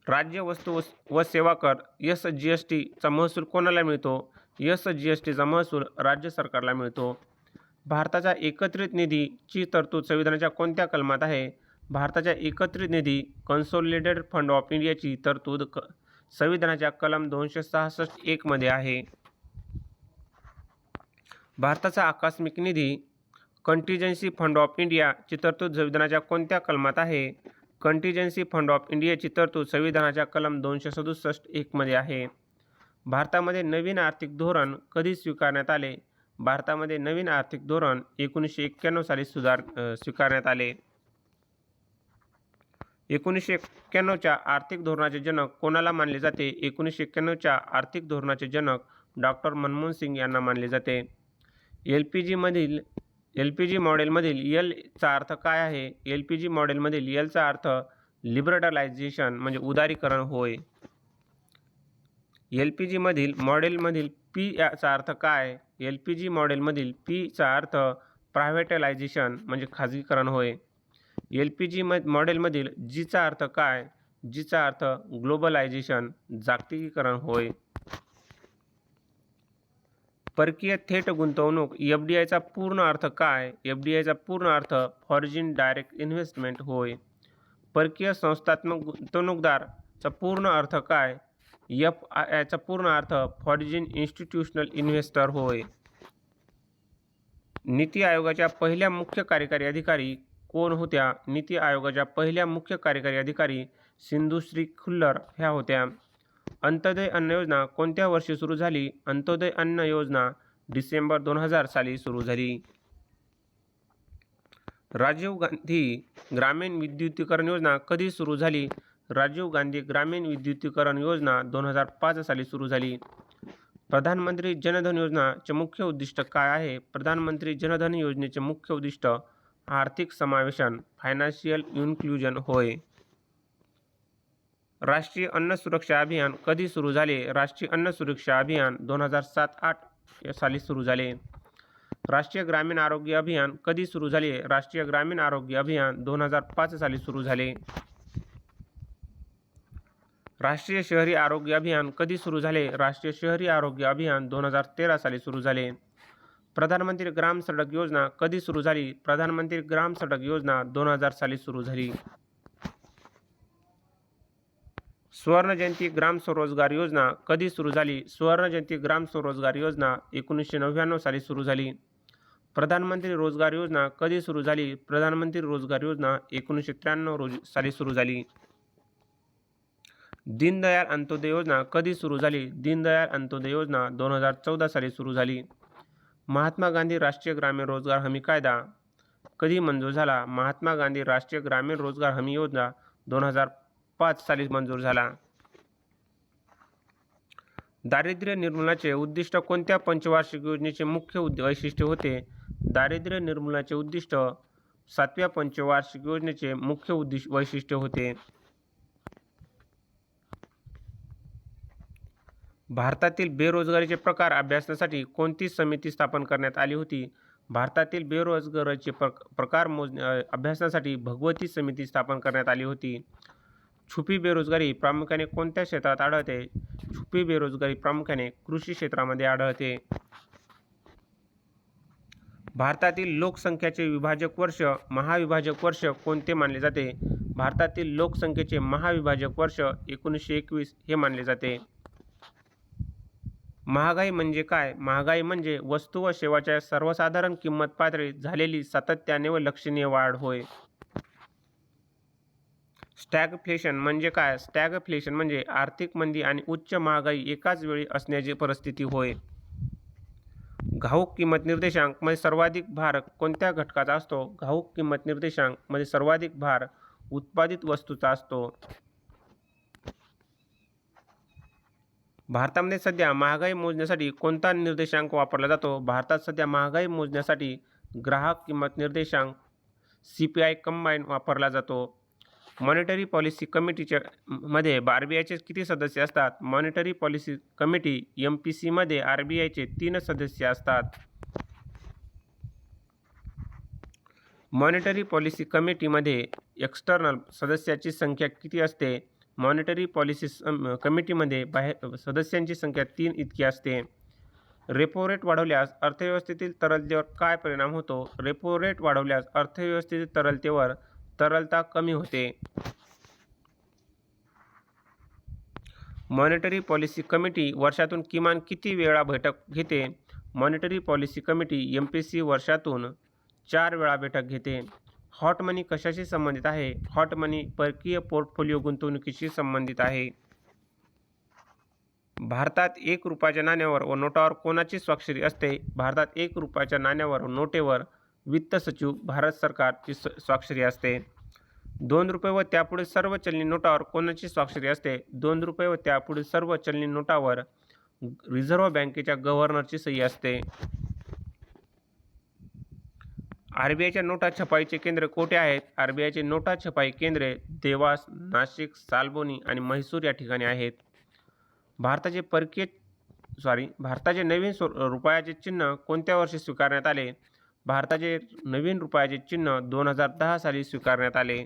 राज्य वस्तू व सेवा कर SGST चा महसूल कोणाला मिळतो? SGST चा महसूल राज्य सरकारला मिळतो. भारताच्या एकत्रित निधीची तरतूद संविधानाच्या कोणत्या कलमात आहे? भारताच्या एकत्रित निधी कन्सोलिडेटेड फंड ऑफ इंडियाची तरतूद संविधानाच्या कलम 266(1) मध्ये आहे. भारताचा आकस्मिक निधी कंटिजेन्सी फंड ऑफ इंडिया ची तरतूद संविधानाच्या कोणत्या कलमात आहे? कंटिजेन्सी फंड ऑफ इंडियाची तरतूद संविधानाच्या कलम 267(1) मध्ये आहे. भारतामध्ये नवीन आर्थिक धोरण कधी स्वीकारण्यात आले? भारतामध्ये नवीन आर्थिक धोरण 1991 साली स्वीकारण्यात आले. 1991च्या आर्थिक धोरणाचे जनक कोणाला मानले जाते? 1991च्या आर्थिक धोरणाचे जनक डॉक्टर मनमोहन सिंग यांना मानले जाते. LPG मॉडेलमधील L चा अर्थ काय आहे? LPG मॉडेलमधील L चा अर्थ लिबरलायझेशन म्हणजे उदारीकरण होय. LPG मॉडेलमधील P याचा अर्थ काय? LPG मॉडेलमधील P चा अर्थ प्रायव्हेटायझेशन म्हणजे खाजगीकरण होय. LPG मॉडेलमधील G चा अर्थ काय? G चा अर्थ ग्लोबलायझेशन जागतिकीकरण होय. परकीय थेट गुंतवणूक FDI चा पूर्ण अर्थ काय? FDI चा पूर्ण अर्थ फॉरेन डायरेक्ट इन्व्हेस्टमेंट होय. परकीय संस्थात्मक गुंतवणूकदार चा पूर्ण अर्थ काय? FII चा पूर्ण अर्थ फॉरेन इन्स्टिट्यूशनल इन्व्हेस्टर होय. नीती आयोगाच्या पहिल्या मुख्य कार्यकारी अधिकारी कोण होत्या? नीती आयोगाच्या पहिल्या मुख्य कार्यकारी अधिकारी सिंधुश्री खुल्लर ह्या होत्या. अंत्योदय अन्न योजना कोणत्या वर्षी सुरू झाली? अंत्योदय अन्न योजना डिसेंबर 2000 साली सुरू झाली. राजीव गांधी ग्रामीण विद्युतीकरण योजना कधी सुरू झाली? राजीव गांधी ग्रामीण विद्युतीकरण योजना 2005 साली सुरू झाली. प्रधानमंत्री जनधन योजनाचे मुख्य उद्दिष्ट काय आहे? प्रधानमंत्री जनधन योजनेचे मुख्य उद्दिष्ट आर्थिक समावेशन फायनान्शियल इन्क्लुजन होय. राष्ट्रीय अन्न सुरक्षा अभियान कधी सुरू झाले? राष्ट्रीय अन्न सुरक्षा अभियान 2007-08 साली सुरू झाले. राष्ट्रीय ग्रामीण आरोग्य अभियान कधी सुरू झाले? राष्ट्रीय ग्रामीण आरोग्य अभियान 2005 साली सुरू झाले. राष्ट्रीय शहरी आरोग्य अभियान कधी सुरू झाले? राष्ट्रीय शहरी आरोग्य अभियान 2013 साली सुरू झाले. प्रधानमंत्री ग्राम सडक योजना कधी सुरू झाली? प्रधानमंत्री ग्राम सडक योजना 2000 साली सुरू झाली. सुवर्ण जयंती ग्राम स्वरोजगार योजना कधी सुरू झाली? सुवर्ण जयंती ग्राम स्वरोजगार योजना 1999 साली सुरू झाली. प्रधानमंत्री रोजगार योजना कधी सुरू झाली? प्रधानमंत्री रोजगार योजना 1993 साली सुरू झाली. दीनदयाल अंत्योदय योजना कधी सुरू झाली? दीनदयाल अंत्योदय योजना 2014 साली सुरू झाली. महात्मा गांधी राष्ट्रीय ग्रामीण रोजगार हमी कायदा कधी मंजूर झाला? महात्मा गांधी राष्ट्रीय ग्रामीण रोजगार हमी योजना 2005 साली मंजूर झाला. दारिद्र्य निर्मूलनाचे उद्दिष्ट कोणत्या पंचवार्षिक योजनेचे मुख्य वैशिष्ट्य होते? दारिद्र्य निर्मूलनाचे उद्दिष्ट 7व्या पंचवार्षिक योजनेचे मुख्य वैशिष्ट्य होते. भारतातील बेरोजगारीचे प्रकार अभ्यासण्यासाठी कोणती समिती स्थापन करण्यात आली होती? भारतातील बेरोजगारीचे प्रकार अभ्यासण्यासाठी भगवती समिती स्थापन करण्यात आली होती. छुपी बेरोजगारी प्रामुख्याने कोणत्या क्षेत्रात आढळते? छुपी बेरोजगारी प्रामुख्याने कृषी क्षेत्रामध्ये आढळते. भारतातील लोकसंख्येचे विभाजक वर्ष महाविभाजक वर्ष कोणते मानले जाते? भारतातील लोकसंख्येचे महाविभाजक वर्ष 1921 हे मानले जाते. महागाई म्हणजे काय? महागाई म्हणजे वस्तू व सेवाच्या सर्वसाधारण किंमत पातळीत झालेली सातत्याने व लक्षणीय वाढ होय. स्टॅगफ्लेशन म्हणजे काय? स्टॅगफ्लेशन म्हणजे आर्थिक मंदी आणि उच्च महागाई एकाच वेळी असण्याची परिस्थिती होय. घाऊक किंमत निर्देशांक मध्ये सर्वाधिक भार कोणत्या घटकाचा असतो? घाऊक किंमत निर्देशांक मध्ये सर्वाधिक भार उत्पादित वस्तूचा असतो. भारतामध्ये सध्या महागाई मोजण्यासाठी कोणता निर्देशांक वापरला जातो? भारतात सध्या महागाई मोजण्यासाठी ग्राहक किंमत निर्देशांक CPI कंबाईन वापरला जातो. मॉनिटरी पॉलिसी कमिटीच्या मध्ये RBIचे किती सदस्य असतात? मॉनिटरी पॉलिसी कमिटी MPC मध्ये RBIचे 3 सदस्य असतात. मॉनिटरी पॉलिसी कमिटीमध्ये एक्स्टर्नल सदस्याची संख्या किती असते? मॉनिटरी पॉलिसी कमिटीमध्ये सदस्यांची संख्या 3 इतकी असते. रेपो रेट वाढवल्यास अर्थव्यवस्थेतील तरलतेवर काय परिणाम होतो? रेपो रेट वाढवल्यास अर्थव्यवस्थेतील तरलतेवर तरलता कमी होते. मॉनिटरी पॉलिसी कमिटी वर्षातून किमान किती वेळा बैठक घेते? मॉनिटरी पॉलिसी कमिटी MPC वर्षातून 4 वेळा बैठक घेते. हॉट मनी कशाशी संबंधित आहे? हॉट मनी परकीय पोर्टफोलिओ गुंतवणुकीशी संबंधित आहे. भारतात 1 रुपयाच्या नाण्यावर व नोटावर कोणाची स्वाक्षरी असते? भारतात 1 रुपयाच्या नाण्यावर व नोटेवर वित्त सचिव भारत सरकारची स्वाक्षरी असते. 2 रुपये व त्यापुढील सर्व चलनी नोटावर कोणाची स्वाक्षरी असते? 2 रुपये व त्यापुढील सर्व चलनी नोटावर रिझर्व्ह बँकेच्या गव्हर्नरची सही असते. RBIच्या नोटा छपाईचे केंद्र कोठे आहेत? RBIचे नोटा छपाई केंद्रे देवास, नाशिक, सालबोनी आणि म्हैसूर या ठिकाणी आहेत. भारताचे नवीन रुपयाचे चिन्ह कोणत्या वर्षी स्वीकारण्यात आले? भारताचे नवीन रुपयाचे चिन्ह 2010 साली स्वीकारण्यात आले.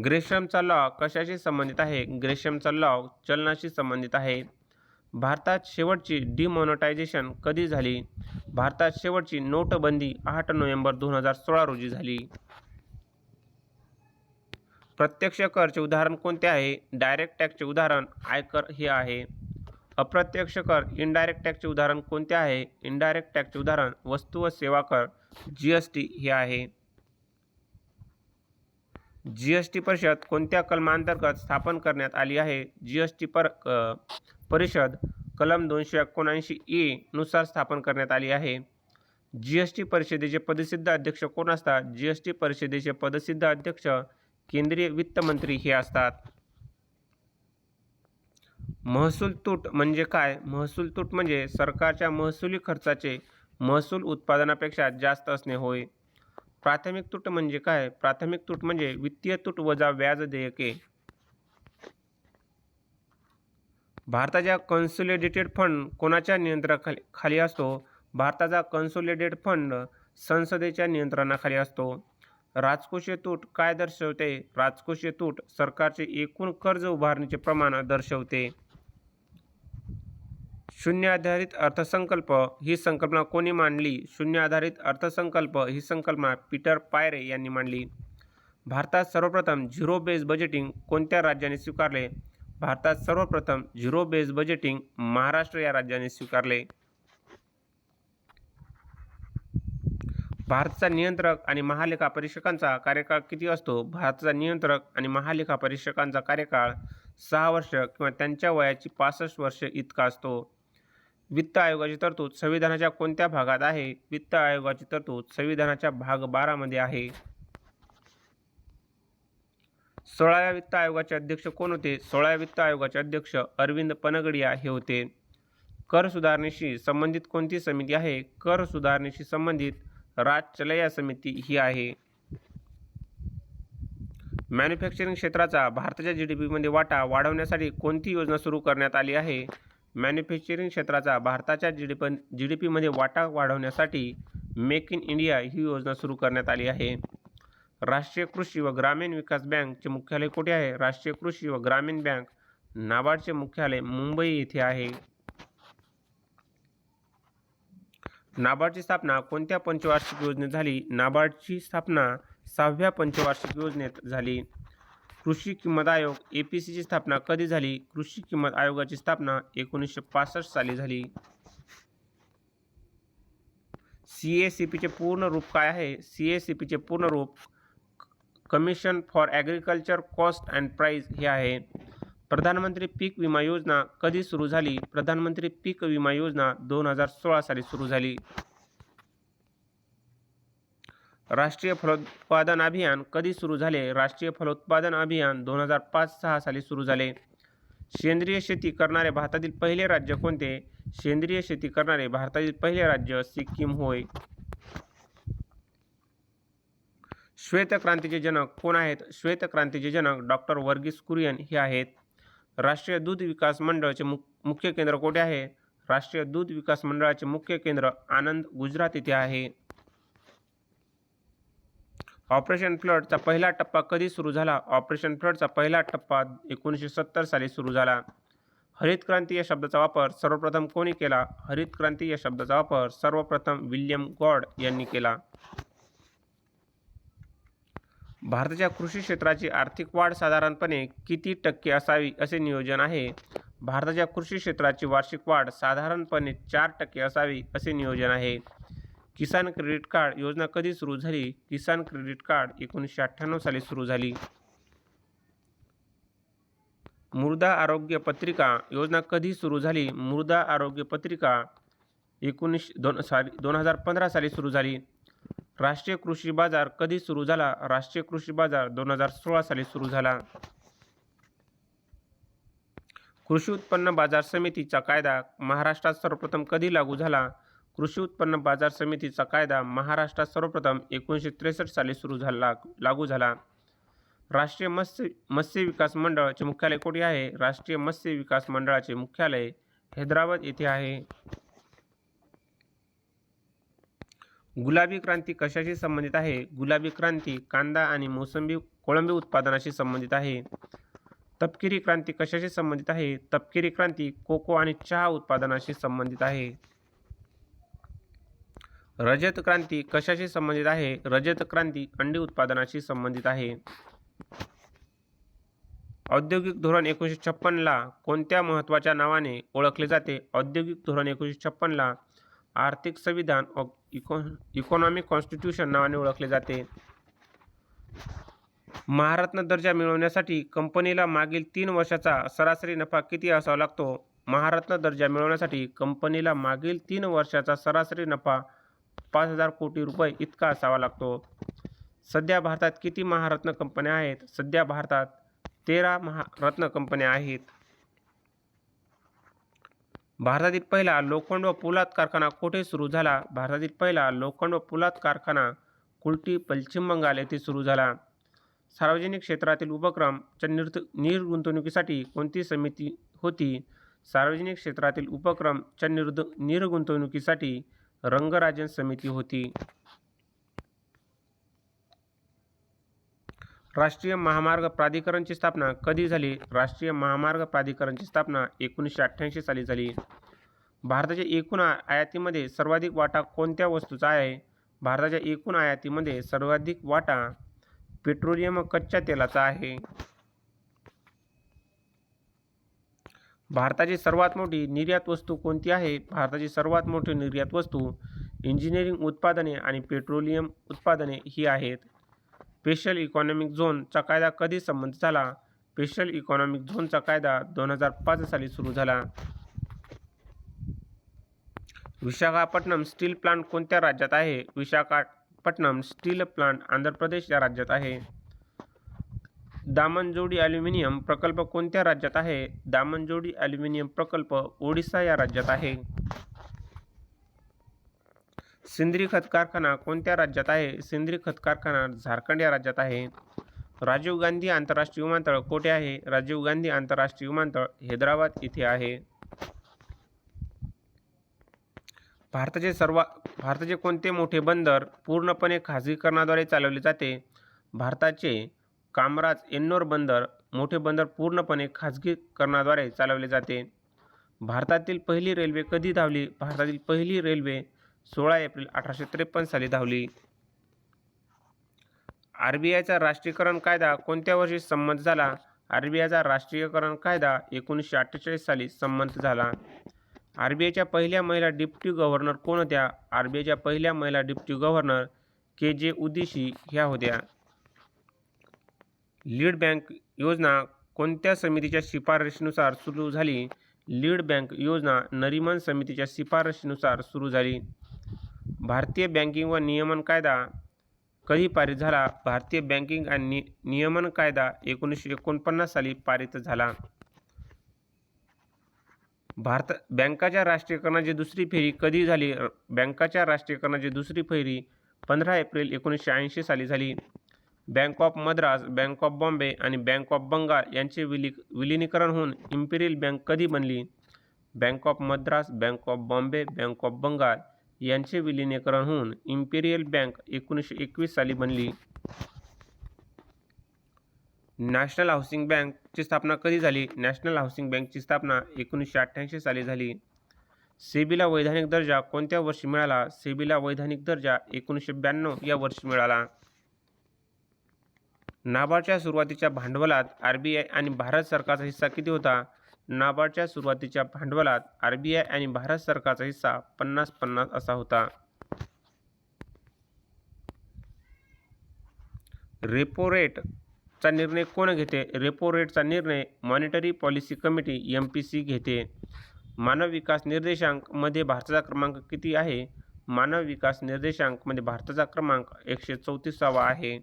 ग्रेशमचा लॉ कशाशी संबंधित आहे? ग्रेशमचा लॉ चलनाशी संबंधित आहे. भारतात शेवटची डिमॉनिटायझेशन कधी झाली? भारतात शेवटची नोटबंदी 8 नोव्हेंबर 2016 रोजी झाली. प्रत्यक्ष करचे उदाहरण कोणते आहे? डायरेक्ट टॅक्सचे उदाहरण आयकर हे आहे. अप्रत्यक्ष कर इनडायरेक्ट टॅक्सचे उदाहरण कोणते आहे? इनडायरेक्ट टॅक्सचे उदाहरण वस्तू व सेवा कर GST हे आहे. GST परिषद कोणत्या कलमांतर्गत स्थापन करण्यात आली आहे? GST परिषद कलम 279A नुसार स्थापन करण्यात आली आहे. GST परिषदेचे पदसिद्ध अध्यक्ष कोण असतात? GST परिषदेचे पदसिद्ध अध्यक्ष केंद्रीय वित्त मंत्री हे असतात. महसूल तूट म्हणजे काय? महसूल तूट म्हणजे सरकारच्या महसुली खर्चाचे महसूल उत्पादनापेक्षा जास्त असणे होय. प्राथमिक तूट म्हणजे काय? प्राथमिक तूट म्हणजे वित्तीय तूट वजा व्याज देयके. भारताचा कन्सोलिडेटेड फंड कोणाच्या नियंत्रणाखाली असतो? भारताचा कन्सोलिडेटेड फंड संसदेच्या नियंत्रणाखाली असतो. राजकोषीय तूट काय दर्शवते? राजकोषीय तूट सरकारचे एकूण कर्ज उभारणीचे प्रमाण दर्शवते. शून्य आधारित अर्थसंकल्प ही संकल्पना कोणी मांडली? शून्य आधारित अर्थसंकल्प ही संकल्पना पीटर पायरे यांनी मांडली. भारतात सर्वप्रथम झिरो बेस बजेटिंग कोणत्या राज्याने स्वीकारले? भारतात सर्वप्रथम झिरो बेस बजेटिंग महाराष्ट्र या राज्याने स्वीकारले. भारताचा नियंत्रक आणि महालेखा परीक्षकांचा कार्यकाळ किती असतो? भारताचा नियंत्रक आणि महालेखा परीक्षकांचा कार्यकाळ 6 वर्ष किंवा त्यांच्या वयाची 65 वर्ष इतका असतो. वित्त आयोगाची तरतूद संविधानाच्या कोणत्या भागात आहे? वित्त आयोगाची तरतूद संविधानाच्या भाग 12 मध्ये आहे. 16व्या वित्त आयोगाचे अध्यक्ष कोण होते? 16व्या वित्त आयोगाचे अध्यक्ष अरविंद पनगडिया हे होते. कर सुधारणेशी संबंधित कोणती समिती आहे? कर सुधारणेशी संबंधित राजचलया समिती ही आहे. मॅन्युफॅक्चरिंग क्षेत्राचा भारताच्या GDP मध्ये वाटा वाढवण्यासाठी कोणती योजना सुरू करण्यात आली आहे? मॅन्युफॅक्चरिंग क्षेत्राचा भारताच्या GDP मध्ये वाटा वाढवण्यासाठी मेक इन इंडिया ही योजना सुरू करण्यात आली आहे. राष्ट्रीय कृषी व ग्रामीण विकास बँकचे मुख्यालय कुठे आहे? राष्ट्रीय कृषी व ग्रामीण बँक नाबार्डचे मुख्यालय मुंबई येथे आहे. नाबार्डची स्थापना कोणत्या पंचवार्षिक योजनेत झाली? नाबार्डची स्थापना 6व्या पंचवार्षिक योजनेत झाली. कृषी किंमत आयोग APC ची स्थापना कधी झाली? कृषी किंमत आयोगाची स्थापना 1965 साली झाली. CACP चे पूर्ण रूप काय आहे? CACP चे पूर्ण रूप commission for Agriculture Cost and price हे आहे. प्रधानमंत्री पीक विमा योजना कधी सुरू झाली? प्रधानमंत्री पीक विमा योजना 2016 साली सुरू झाली. राष्ट्रीय फलोत्पादन अभियान कधी सुरू झाले? राष्ट्रीय फलोत्पादन अभियान 2005-6 साली सुरू झाले. सेंद्रिय शेती करणारे भारतातील पहिले राज्य कोणते? सेंद्रिय शेती करणारे भारतातील पहिले राज्य सिक्कीम होय. श्वेतक्रांतीचे जनक कोण आहेत? श्वेतक्रांतीचे जनक डॉक्टर वर्गीस कुरियन हे आहेत. राष्ट्रीय दूध विकास मंडळाचे मुख्य केंद्र कोठे आहे? राष्ट्रीय दूध विकास मंडळाचे मुख्य केंद्र आनंद, गुजरात येथे आहे. ऑपरेशन फ्लडचा पहिला टप्पा कधी सुरू झाला? ऑपरेशन फ्लडचा पहिला टप्पा 1970 साली सुरू झाला. हरित क्रांती या शब्दाचा वापर सर्वप्रथम कोणी केला? हरित क्रांती या शब्दाचा वापर सर्वप्रथम विल्यम गॉड यांनी केला. भारताच्या कृषी क्षेत्राची आर्थिक वाढ साधारणपणे किती टक्के असावी असे नियोजन आहे? भारताच्या कृषी क्षेत्राची वार्षिक वाढ साधारणपणे 4% असावी असे नियोजन आहे. किसान क्रेडिट कार्ड योजना कधी सुरू झाली? किसान क्रेडिट कार्ड 1998 साली सुरू झाली. मृदा आरोग्य पत्रिका योजना कधी सुरू झाली? मृदा आरोग्य पत्रिका 2015 साली सुरू झाली. राष्ट्रीय कृषी बाजार कधी सुरू झाला? राष्ट्रीय कृषी बाजार 2016 साली सुरू झाला. कृषी उत्पन्न बाजार समितीचा कायदा महाराष्ट्रात सर्वप्रथम कधी लागू झाला? कृषी उत्पन्न बाजार समितीचा कायदा महाराष्ट्रात सर्वप्रथम 1963 साली लागू झाला. राष्ट्रीय मत्स्य विकास मंडळाचे मुख्यालय कोठे आहे? राष्ट्रीय मत्स्य विकास मंडळाचे मुख्यालय हैदराबाद येथे आहे. गुलाबी क्रांती कशाशी संबंधित आहे? गुलाबी क्रांती कांदा आणि मोसंबी कोळंबी उत्पादनाशी संबंधित आहे. तपकिरी क्रांती कशाशी संबंधित आहे? तपकिरी क्रांती कोको आणि चहा उत्पादनाशी संबंधित आहे. रजत क्रांती कशाशी संबंधित आहे? रजत क्रांती अंडी उत्पादनाशी संबंधित आहे. औद्योगिक धोरण 1956 ला कोणत्या महत्त्वाच्या नावाने ओळखले जाते? औद्योगिक धोरण 1956 ला आर्थिक संविधान इकॉनॉमिक कॉन्स्टिट्यूशन नावाने ओळखले जाते. महारत्न दर्जा मिळवण्यासाठी कंपनीला मागील 3 वर्षाचा सरासरी नफा किती असावा लागतो? महारत्न दर्जा मिळवण्यासाठी कंपनीला मागील 3 वर्षाचा सरासरी नफा 5,000 कोटी रुपये इतका असावा लागतो. सध्या भारतात किती महारत्न कंपन्या आहेत? सध्या भारतात 13 महारत्न कंपन्या आहेत. भारतातील पहिला लोखंड व पोलाद कारखाना कोठे सुरू झाला? भारतातील पहिला लोखंड व पोलाद कारखाना कुल्टी, पश्चिम बंगाल येथे सुरू झाला. सार्वजनिक क्षेत्रातील उपक्रमच्या निर्गुंतवणुकीसाठी कोणती समिती होती? सार्वजनिक क्षेत्रातील उपक्रमच्या निर्गुंतवणुकीसाठी रंगराजन समिती होती. राष्ट्रीय महामार्ग प्राधिकरणची स्थापना कधी झाली? राष्ट्रीय महामार्ग प्राधिकरणची स्थापना 1988 साली झाली. भारताच्या एकूण आयातीमध्ये सर्वाधिक वाटा कोणत्या वस्तूचा आहे? भारताच्या एकूण आयातीमध्ये सर्वाधिक वाटा पेट्रोलियम व कच्च्या तेलाचा आहे. भारताची सर्वात मोठी निर्यात वस्तू कोणती आहे? भारताची सर्वात मोठी निर्यात वस्तू इंजिनिअरिंग उत्पादने आणि पेट्रोलियम उत्पादने ही आहेत. स्पेशल इकॉनॉमिक झोनचा कायदा कधी संमत झाला? स्पेशल इकॉनॉमिक झोनचा कायदा 2005 साली सुरू झाला. विशाखापट्टणम स्टील प्लांट कोणत्या राज्यात आहे? विशाखापट्टणम स्टील प्लांट आंध्र प्रदेश या राज्यात आहे. दामनजोडी ॲल्युमिनियम प्रकल्प कोणत्या राज्यात आहे? दामनजोडी ॲल्युमिनियम प्रकल्प ओडिशा या राज्यात आहे. सिंद्री खत कारखाना कोणत्या राज्यात आहे? सिंद्री खत कारखाना झारखंड या राज्यात आहे. राजीव गांधी आंतरराष्ट्रीय विमानतळ कोठे आहे? राजीव गांधी आंतरराष्ट्रीय विमानतळ हैदराबाद येथे आहे. भारताचे कोणते मोठे बंदर पूर्णपणे खाजगीकरणाद्वारे चालवले जाते? भारताचे कामराज एन्नोर बंदर मोठे बंदर पूर्णपणे खाजगीकरणाद्वारे चालवले जाते. भारतातील पहिली रेल्वे कधी धावली? भारतातील पहिली रेल्वे 16 एप्रिल 1853 साली धावली. RBIचा राष्ट्रीयकरण कायदा कोणत्या वर्षी संमत झाला? RBIचा राष्ट्रीयकरण कायदा 1948 साली संमत झाला. RBIच्या पहिल्या महिला डेप्युटी गव्हर्नर कोण होत्या? RBIच्या पहिल्या महिला डेप्युटी गव्हर्नर KJ उदिशी ह्या होत्या. लीड बँक योजना कोणत्या समितीच्या शिफारशीनुसार सुरू झाली? लीड बँक योजना नरीमन समितीच्या शिफारशीनुसार सुरू झाली. भारतीय बँकिंग व नियमन कायदा कधी पारित झाला? भारतीय बँकिंग आणि नियमन कायदा 1949 साली पारित झाला. बँकाच्या राष्ट्रीयकरणाची दुसरी फेरी कधी झाली? बँकाच्या राष्ट्रीयकरणाची दुसरी फेरी 15 एप्रिल 1980 साली झाली. Bank of Madras, bank of Bombay आणि बँक ऑफ बंगाल यांचे विलिनीकरण होऊन इम्पिरियल बँक कधी बनली? Bank of Madras, bank of Bombay, bank of Bengal यांचे विलिनीकरण होऊन इम्पिरियल बँक 1921 साली बनली. नॅशनल हाऊसिंग बँकची स्थापना कधी झाली? नॅशनल हाऊसिंग बँकची स्थापना 1988 साली झाली. सेबीला वैधानिक दर्जा कोणत्या वर्षी मिळाला? सेबीला वैधानिक दर्जा 1992 या वर्षी मिळाला. नाबार्डच्या सुरुवातीच्या भांडवलात RBI आणि भारत सरकारचा हिस्सा किती होता? नाबार्डच्या सुरुवातीच्या भांडवलात RBI आणि भारत सरकारचा हिस्सा 50-50 असा होता. रेपो रेटचा निर्णय कोण घेते? रेपो रेटचा निर्णय मॉनिटरी पॉलिसी कमिटी MPC घेते. मानव विकास निर्देशांक मध्ये भारताचा क्रमांक किती आहे? मानव विकास निर्देशांक मध्ये भारताचा क्रमांक 134 आहे.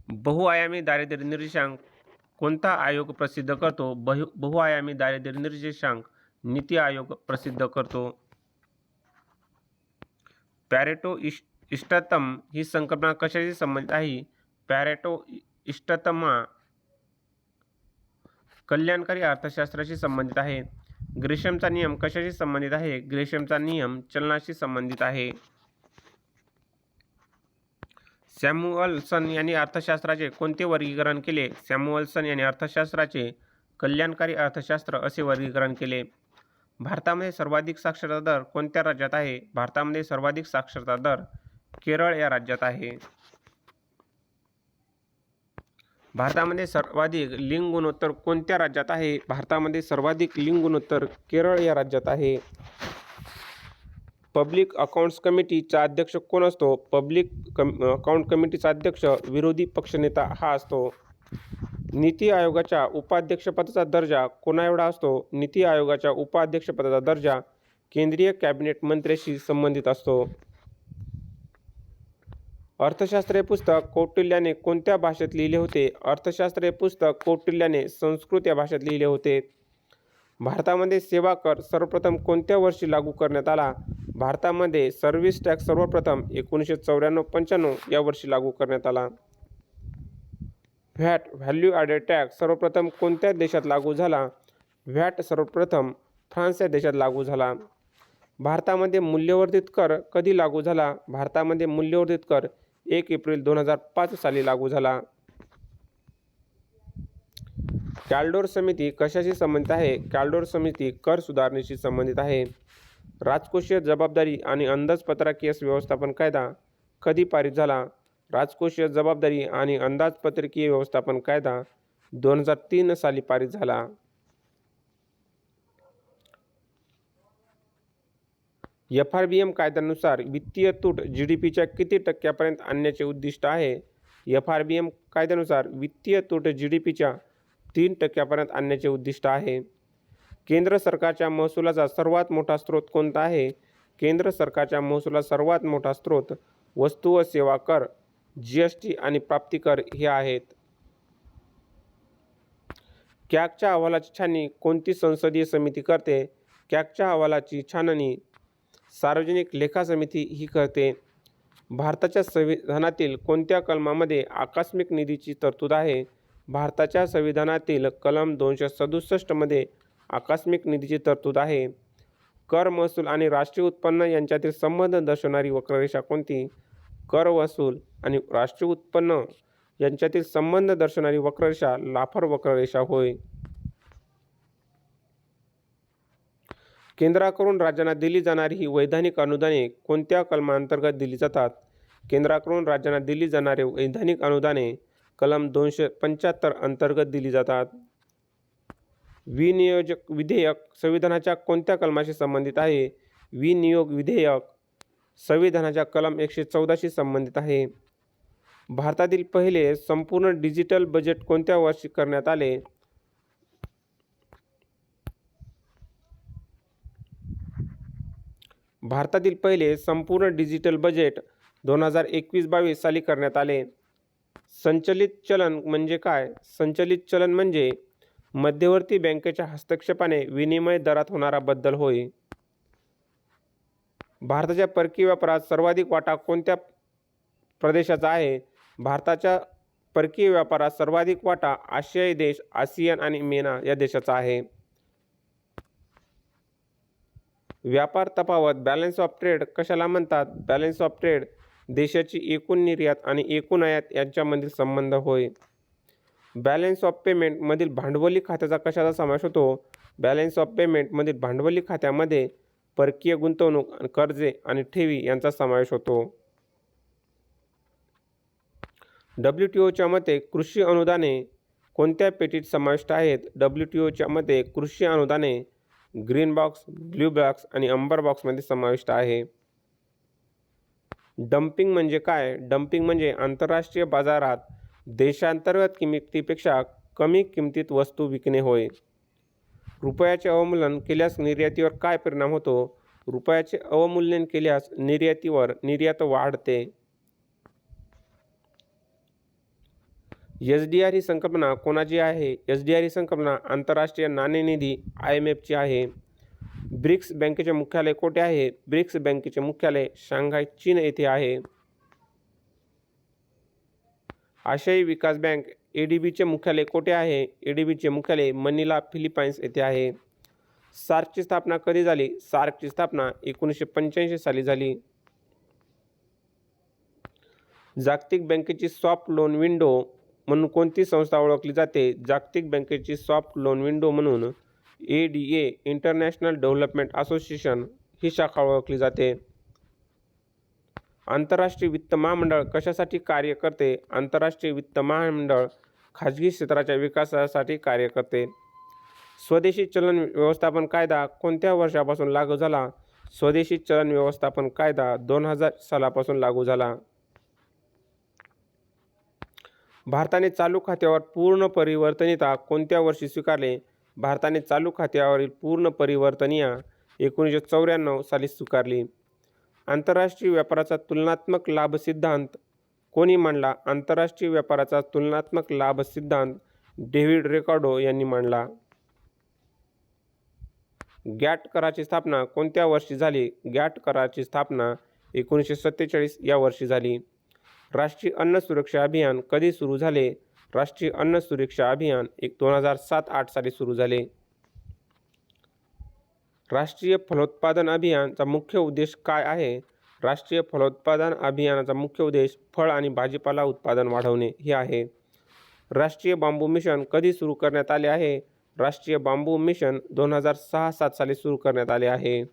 बहुआयामी दारिद्र्य निर्देशांक कोणता आयोग प्रसिद्ध करतो? बहुआयामी दारिद्र्य निर्देशांक नीती आयोग प्रसिद्ध करतो. पॅरेटो इष्टतम ही संकल्पना कशाशी संबंधित आहे? पॅरेटो इष्टतम कल्याणकारी अर्थशास्त्राशी संबंधित आहे. ग्रेशमचा नियम कशाशी संबंधित आहे? ग्रेशमचा नियम चलनाशी संबंधित आहे. सॅम्युअल्सन यांनी अर्थशास्त्राचे कोणते वर्गीकरण केले? सॅम्युअल्सन यांनी अर्थशास्त्राचे कल्याणकारी अर्थशास्त्र असे वर्गीकरण केले. भारतामध्ये सर्वाधिक साक्षरता दर कोणत्या राज्यात आहे? भारतामध्ये सर्वाधिक साक्षरता दर केरळ या राज्यात आहे. भारतामध्ये सर्वाधिक लिंग गुणोत्तर कोणत्या राज्यात आहे? भारतामध्ये सर्वाधिक लिंग गुणोत्तर केरळ या राज्यात आहे. पब्लिक अकाउंट्स कमिटीचा अध्यक्ष कोण असतो? पब्लिक अकाउंट कमिटीचा अध्यक्ष विरोधी पक्षनेता हा असतो. नीती आयोगाच्या उपाध्यक्षपदाचा दर्जा कोणाएवढा असतो? नीती आयोगाच्या उपाध्यक्षपदाचा दर्जा केंद्रीय कॅबिनेट मंत्र्याशी संबंधित असतो. अर्थशास्त्र हे पुस्तक कौटिल्याने कोणत्या भाषेत लिहिले होते? अर्थशास्त्र हे पुस्तक कौटिल्याने संस्कृत या भाषेत लिहिले होते. भारतामध्ये सेवा कर सर्वप्रथम कोणत्या वर्षी लागू करण्यात आला? भारतामध्ये सर्व्हिस टॅक्स सर्वप्रथम 1994-95 या वर्षी लागू करण्यात आला. व्हॅट व्हॅल्यू ॲडेड टॅक्स सर्वप्रथम कोणत्या देशात लागू झाला? व्हॅट सर्वप्रथम फ्रान्स या देशात लागू झाला. भारतामध्ये मूल्यवर्धित कर कधी लागू झाला? भारतामध्ये मूल्यवर्धित कर 1 एप्रिल 2005 साली लागू झाला. कॅलडोर समिती कशाशी संबंधित आहे? कॅलडोर समिती कर सुधारणेशी संबंधित आहे. राजकोषीय जबाबदारी आणि अंदाजपत्रकीय व्यवस्थापन कायदा कधी पारित झाला? राजकोषीय जबाबदारी आणि अंदाजपत्रकीय व्यवस्थापन कायदा 2003 साली पारित झाला. FRBM कायद्यानुसार वित्तीय तूट GDPच्या किती टक्क्यापर्यंत आणण्याचे उद्दिष्ट आहे? FRBM कायद्यानुसार वित्तीय तूट GDPच्या 3% आणण्याचे उद्दिष्ट आहे. केंद्र सरकारच्या महसुलाचा सर्वात मोठा स्रोत कोणता आहे? केंद्र सरकारच्या महसुलाचा सर्वात मोठा स्रोत वस्तू व सेवा कर, GST आणि प्राप्ती कर हे आहेत. कॅगच्या अहवालाची छाननी कोणती संसदीय समिती करते? कॅगच्या अहवालाची छाननी सार्वजनिक लेखा समिती ही करते. भारताच्या संविधानातील कोणत्या कलमामध्ये आकस्मिक निधीची तरतूद आहे? भारताच्या संविधानातील कलम 267 मध्ये आकस्मिक निधीची तरतूद आहे. कर महसूल आणि राष्ट्रीय उत्पन्न यांच्यातील संबंध दर्शवणारी वक्ररेषा कोणती? कर वसूल आणि राष्ट्रीय उत्पन्न यांच्यातील संबंध दर्शवणारी वक्ररेषा लाफर वक्ररेषा होय. केंद्राकडून राज्यांना दिली जाणारी ही वैधानिक अनुदाने कोणत्या कलमांतर्गत दिली जातात? केंद्राकडून राज्यांना दिली जाणारे वैधानिक अनुदाने कलम 275 अंतर्गत दिली जातात. विनियोजक विधेयक संविधानाच्या कोणत्या कलमाशी संबंधित आहे? विनियोग विधेयक संविधानाच्या कलम 114शी संबंधित आहे. भारतातील पहिले संपूर्ण डिजिटल बजेट कोणत्या वर्षी करण्यात आले? भारतातील पहिले संपूर्ण डिजिटल बजेट 2021-22 साली करण्यात आले. संचलित चलन म्हणजे काय? संचलित चलन म्हणजे मध्यवर्ती बँकेच्या हस्तक्षेपाने विनिमय दरात होणारा बदल होय. भारताच्या परकीय व्यापारात सर्वाधिक वाटा कोणत्या प्रदेशाचा आहे? भारताच्या परकीय व्यापारात सर्वाधिक वाटा आशियाई देश, आसियान आणि मेना या देशाचा आहे. व्यापार तफावत बॅलन्स ऑफ ट्रेड कशाला म्हणतात? बॅलन्स ऑफ ट्रेड देशाची एकूण निर्यात आणि एकूण आयात यांच्यामधील संबंध होय. बॅलन्स ऑफ पेमेंट मधील भांडवली खात्याचा कशाचा समावेश होतो? बॅलन्स ऑफ पेमेंट मधील भांडवली खात्यामध्ये परकीय गुंतवणूक, कर्जे आणि ठेवी यांचा समावेश होतो. WTOच्या मते कृषी अनुदाने कोणत्या पेटीत समाविष्ट आहेत? WTOच्या मते कृषी अनुदाने ग्रीन बॉक्स, ब्ल्यू बॉक्स आणि अंबर बॉक्समध्ये समाविष्ट आहे. डम्पिंग म्हणजे काय? डम्पिंग म्हणजे आंतरराष्ट्रीय बाजारात देशांतर्गत किमतीपेक्षा कमी किमतीत वस्तू विकणे होय. रुपयाचे अवमूल्यन केल्यास निर्यातीवर काय परिणाम होतो? रुपयाचे अवमूल्यन केल्यास निर्यात वाढते. SDR ही संकल्पना कोणाची आहे? SDR ही संकल्पना आंतरराष्ट्रीय नाणेनिधी IMFची आहे. ब्रिक्स बँकेचे मुख्यालय कोठे आहे? ब्रिक्स बँकेचे मुख्यालय शांघाय, चीन येथे आहे. आशियाई विकास बँक ADBचे मुख्यालय कोठे आहे? ADBचे मुख्यालय मनिला, फिलिपाईन्स येथे आहे. सार्कची स्थापना कधी झाली? सार्कची स्थापना 1985 साली झाली. जागतिक बँकेची सॉफ्ट लोन विंडो म्हणून कोणती संस्था ओळखली जाते? जागतिक बँकेची सॉफ्ट लोन विंडो म्हणून ADA इंटरनॅशनल डेव्हलपमेंट असोसिएशन ही शाखा ओळखली जाते. आंतरराष्ट्रीय वित्त महामंडळ कशासाठी कार्य करते? आंतरराष्ट्रीय वित्त महामंडळ खाजगी क्षेत्राच्या विकासासाठी कार्य करते. स्वदेशी चलन व्यवस्थापन कायदा कोणत्या वर्षापासून लागू झाला? स्वदेशी चलन व्यवस्थापन कायदा 2000 सालापासून लागू झाला. भारताने चालू खात्यावर पूर्ण परिवर्तनीयता कोणत्या वर्षी स्वीकारले? भारताने चालू खात्यावरील पूर्ण परिवर्तनीयता 1994 साली स्वीकारली. आंतरराष्ट्रीय व्यापाराचा तुलनात्मक लाभ सिद्धांत कोणी मांडला? आंतरराष्ट्रीय व्यापाराचा तुलनात्मक लाभ सिद्धांत डेव्हिड रिकार्डो यांनी मांडला. गॅट कराची स्थापना कोणत्या वर्षी झाली? गॅट कराची स्थापना 1947 या वर्षी झाली. राष्ट्रीय अन्न सुरक्षा अभियान कधी सुरू झाले? राष्ट्रीय अन्न सुरक्षा अभियान 2007-08 साली सुरू झाले. राष्ट्रीय फलोत्पादन अभियानाचा मुख्य उद्देश काय आहे? राष्ट्रीय फलोत्पादन अभियानाचा मुख्य उद्देश फळ आणि भाजीपाला उत्पादन वाढवणे हे आहे. राष्ट्रीय बांबू मिशन कधी सुरू करण्यात आले आहे? राष्ट्रीय बांबू मिशन 2006-07 साली सुरू करण्यात आले आहे.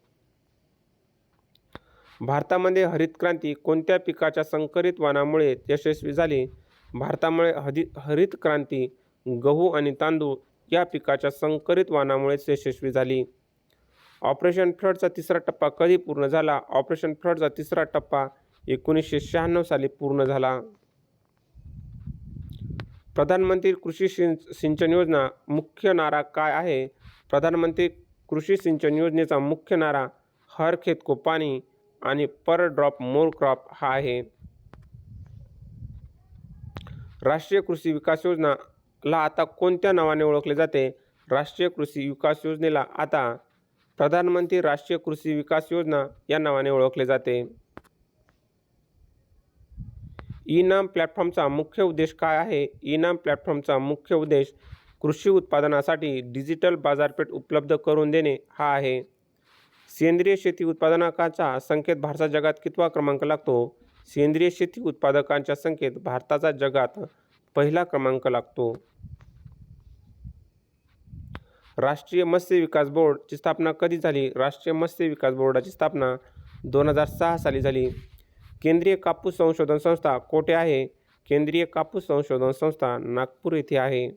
भारतामध्ये हरित क्रांती कोणत्या पिकाच्या संकरित वाणामुळे यशस्वी झाली? भारतामुळे हरित क्रांती गहू आणि तांदूळ या पिकाच्या संकरित वाणामुळेच यशस्वी झाली. ऑपरेशन फ्लडचा तिसरा टप्पा कधी पूर्ण झाला? ऑपरेशन फ्लडचा तिसरा टप्पा 1996 साली पूर्ण झाला. प्रधानमंत्री कृषी सिंचन योजना मुख्य नारा काय आहे? प्रधानमंत्री कृषी सिंचन योजनेचा मुख्य नारा हर खेत को पाणी आणि पर ड्रॉप मोर क्रॉप हा आहे. राष्ट्रीय कृषी विकास योजना ला आता कोणत्या नावाने ओळखले जाते? राष्ट्रीय कृषी विकास योजनेला आता प्रधानमंत्री राष्ट्रीय कृषी विकास योजना या नावाने ओळखले जाते. ई-नाम प्लॅटफॉर्मचा मुख्य उद्देश काय आहे? ई-नाम प्लॅटफॉर्मचा मुख्य उद्देश कृषी उत्पादनासाठी डिजिटल बाजारपेठ उपलब्ध करून देणे हा आहे. सेंद्रिय शेती उत्पादकांच्या संख्येत भारताचा जगात कितवा क्रमांक लागतो? सेंद्रिय शेती उत्पादकांच्या संख्येत भारताचा जगात पहिला क्रमांक लागतो. राष्ट्रीय मत्स्य विकास बोर्डची स्थापना कधी झाली? राष्ट्रीय मत्स्य विकास बोर्डाची स्थापना 2006 साली झाली. केंद्रीय कापूस संशोधन संस्था कोठे आहे? केंद्रीय कापूस संशोधन संस्था नागपूर येथे आहे.